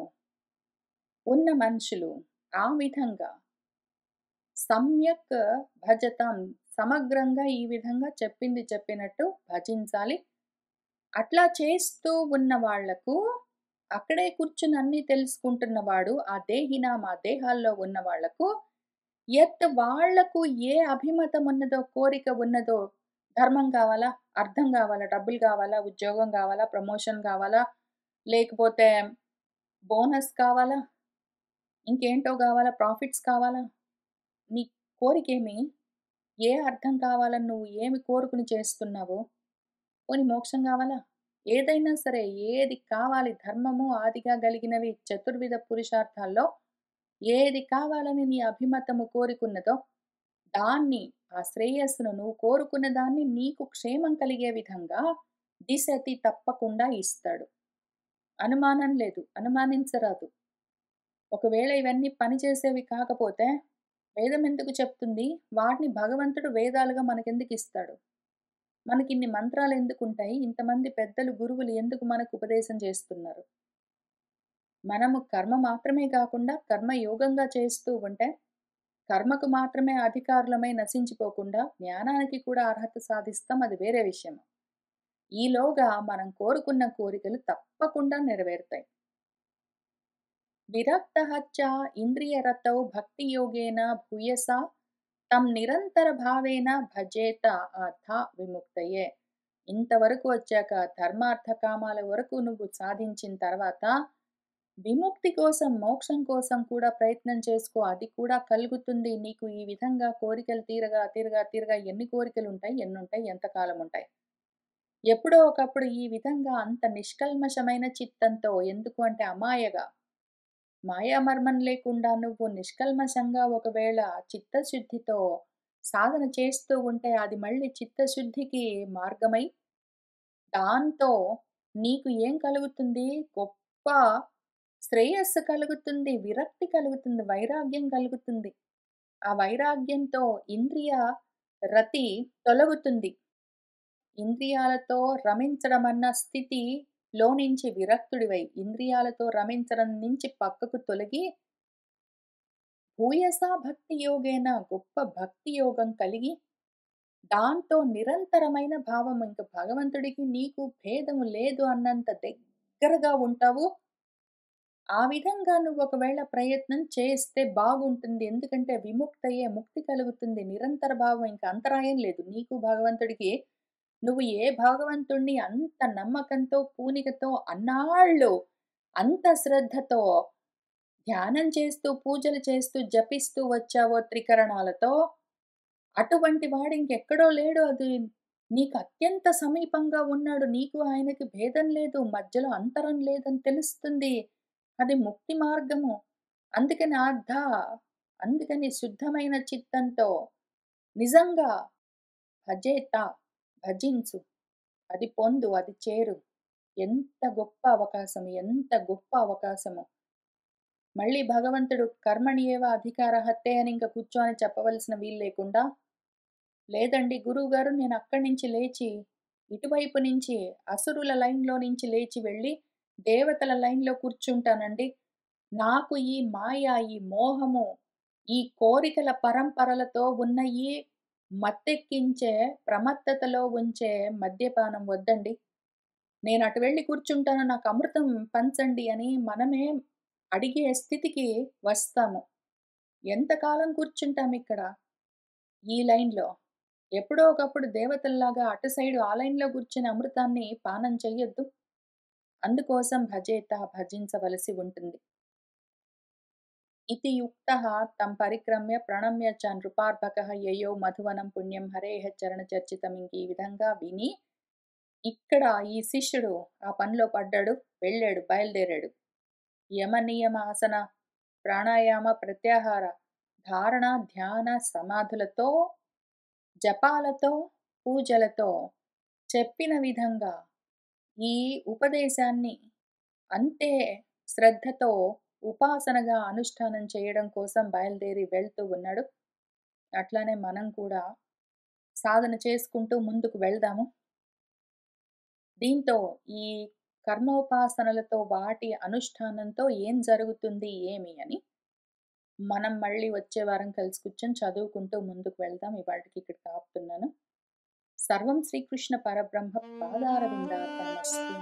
ఉన్న మనుషులు ఆ విధంగా సమ్యక్ భజతాం సమగ్రంగా ఈ విధంగా చెప్పింది చెప్పినట్టు భజించాలి. అట్లా చేస్తూ ఉన్న వాళ్లకు అక్కడే కూర్చుని అన్నీ తెలుసుకుంటున్నవాడు ఆ దేహినాం ఆ దేహాల్లో ఉన్న వాళ్లకు వాళ్లకు ఏ అభిమతం ఉన్నదో, కోరిక ఉన్నదో, ధర్మం కావాలా, అర్థం కావాలా, డబ్బులు కావాలా, ఉద్యోగం కావాలా, ప్రమోషన్ కావాలా, లేకపోతే బోనస్ కావాలా, ఇంకేంటో కావాలా, ప్రాఫిట్స్ కావాలా, నీ కోరికేమి, ఏ అర్థం కావాలని నువ్వు ఏమి కోరుకుని చేస్తున్నావో, పోనీ మోక్షం కావాలా, ఏదైనా సరే ఏది కావాలి, ధర్మము ఆదిగా కలిగినవి చతుర్విధ పురుషార్థాల్లో ఏది కావాలని నీ అభిమతము కోరుకున్నదో దాన్ని, ఆ శ్రేయస్సును నువ్వు కోరుకున్న దాన్ని నీకు క్షేమం కలిగే విధంగా దిశతి తప్పకుండా ఇస్తాడు. అనుమానం లేదు, అనుమానించరాదు. ఒకవేళ ఇవన్నీ పనిచేసేవి కాకపోతే వేదం ఎందుకు చెప్తుంది? వాటిని భగవంతుడు వేదాలుగా మనకెందుకు ఇస్తాడు? మనకిన్ని మంత్రాలు ఎందుకుంటాయి? ఇంతమంది పెద్దలు, గురువులు ఎందుకు మనకు ఉపదేశం చేస్తున్నారు? మనము కర్మ మాత్రమే కాకుండా కర్మయోగంగా చేస్తూ ఉంటే, కర్మకు మాత్రమే అధికారులమై నశించిపోకుండా జ్ఞానానికి కూడా అర్హత సాధిస్తాం, అది వేరే విషయం. ఈలోగా మనం కోరుకున్న కోరికలు తప్పకుండా నెరవేరుతాయి. విరక్తః చ ఇంద్రియరతౌ భక్తియోగేన భూయసా తం నిరంతర భావేన భజేత అథ విముక్తయే. ఇంతవరకు వచ్చాక ధర్మార్థ కామాల వరకు నువ్వు సాధించిన తర్వాత విముక్తి కోసం, మోక్షం కోసం కూడా ప్రయత్నం చేసుకో. అది కూడా కలుగుతుంది నీకు. ఈ విధంగా కోరికలు తీరగా తీరగా తీరగా ఎన్ని కోరికలు ఉంటాయి, ఎన్నుంటాయి, ఎంతకాలం ఉంటాయి. ఎప్పుడో ఒకప్పుడు ఈ విధంగా అంత నిష్కల్మషమైన చిత్తంతో, ఎందుకు అంటే అమాయగా, మాయామర్మం లేకుండా నువ్వు నిష్కల్మషంగా ఒకవేళ చిత్తశుద్ధితో సాధన చేస్తూ ఉంటే అది మళ్ళీ చిత్తశుద్ధికి మార్గమై, దాంతో నీకు ఏం కలుగుతుంది? గొప్ప శ్రేయస్సు కలుగుతుంది, విరక్తి కలుగుతుంది, వైరాగ్యం కలుగుతుంది. ఆ వైరాగ్యంతో ఇంద్రియ రతి తొలగుతుంది. ఇంద్రియాలతో రమించడం అన్న స్థితి లో నుంచి విరక్తుడివై, ఇంద్రియాలతో రమించడం నుంచి పక్కకు తొలగి, భూయసా భక్తి యోగేన గొప్ప భక్తి యోగం కలిగి, దాంతో నిరంతరమైన భావం, ఇంక భగవంతుడికి నీకు భేదము లేదు అన్నంత దగ్గరగా ఉంటావు. ఆ విధంగా నువ్వు ఒకవేళ ప్రయత్నం చేస్తే బాగుంటుంది. ఎందుకంటే విముక్తయే, ముక్తి కలుగుతుంది. నిరంతర భావం, ఇంక అంతరాయం లేదు నీకు భగవంతుడికి. నువ్వు ఏ భగవంతుణ్ణి అంత నమ్మకంతో, పూనికతో, అన్నాళ్ళు అంత శ్రద్ధతో ధ్యానం చేస్తూ, పూజలు చేస్తూ, జపిస్తూ వచ్చావో త్రికరణాలతో, అటువంటి వాడు ఇంకెక్కడో లేడు. అది నీకు అత్యంత సమీపంగా ఉన్నాడు. నీకు ఆయనకి భేదం లేదు, మధ్యలో అంతరం లేదని తెలుస్తుంది. అది ముక్తి మార్గము. అందుకని అందుకని శుద్ధమైన చిత్తంతో నిజంగా భజేత, భజించు, అది పొందు, అది చేరు. ఎంత గొప్ప అవకాశం, ఎంత గొప్ప అవకాశము. మళ్ళీ భగవంతుడు కర్మణ్యేవ అధికారహత్తే అని ఇంక కూర్చొని చెప్పవలసిన వీలు లేకుండా లేదండి గురువుగారు, నేను అక్కడి నుంచి లేచి, ఇటువైపు నుంచి అసురుల లైన్‌లో నుంచి లేచి వెళ్ళి, దేవతల లైన్‌లో కూర్చుంటానండి. నాకు ఈ మాయ, ఈ మోహము, ఈ కోరికల పరంపరలతో ఉన్న ఈ మత్తెక్కించే, ప్రమత్తతలో ఉంచే మద్యపానం వద్దండి. నేను అటు వెళ్లి కూర్చుంటాను, నాకు అమృతం పంచండి అని మనమే అడిగే స్థితికి వస్తాము. ఎంతకాలం కూర్చుంటామిక్కడ ఈ లైన్‌లో? ఎప్పుడో ఒకప్పుడు దేవతల్లాగా అటు సైడు ఆ లైన్‌లో కూర్చొని అమృతాన్ని పానం చెయ్యొద్దు. అందుకోసం భజేత, భజించవలసి ఉంటుంది. ఇతి యుక్తః తం పరిక్రమ్య ప్రణమ్య చ నృపార్భకః యయౌ మధువనం పుణ్యం హరేః చరణచర్చితం, ఇంక ఈ విధంగా విని, ఇక్కడ ఈ శిష్యుడు ఆ పనిలో పడ్డాడు, వెళ్ళాడు, బయలుదేరాడు. యమ నియమ ఆసన ప్రాణాయామ ప్రత్యాహార ధారణ ధ్యాన సమాధులతో, జపాలతో, పూజలతో చెప్పిన విధంగా ఈ ఉపదేశాన్ని అంతే శ్రద్ధతో ఉపాసనగా అనుష్ఠానం చేయడం కోసం బయలుదేరి వెళ్తూ ఉన్నాడు. అట్లానే మనం కూడా సాధన చేసుకుంటూ ముందుకు వెళ్దాము. దీంతో ఈ కర్మోపాసనలతో వాటి అనుష్ఠానంతో ఏం జరుగుతుంది ఏమి అని మనం మళ్ళీ వచ్చే వారం కలిసి కూర్చొని చదువుకుంటూ ముందుకు వెళ్దాం. ఇవాల్టికి ఇక్కడికి ఆపుతున్నాను. సర్వం శ్రీకృష్ణ పరబ్రహ్మ పాదారవిందార్పణమస్తు.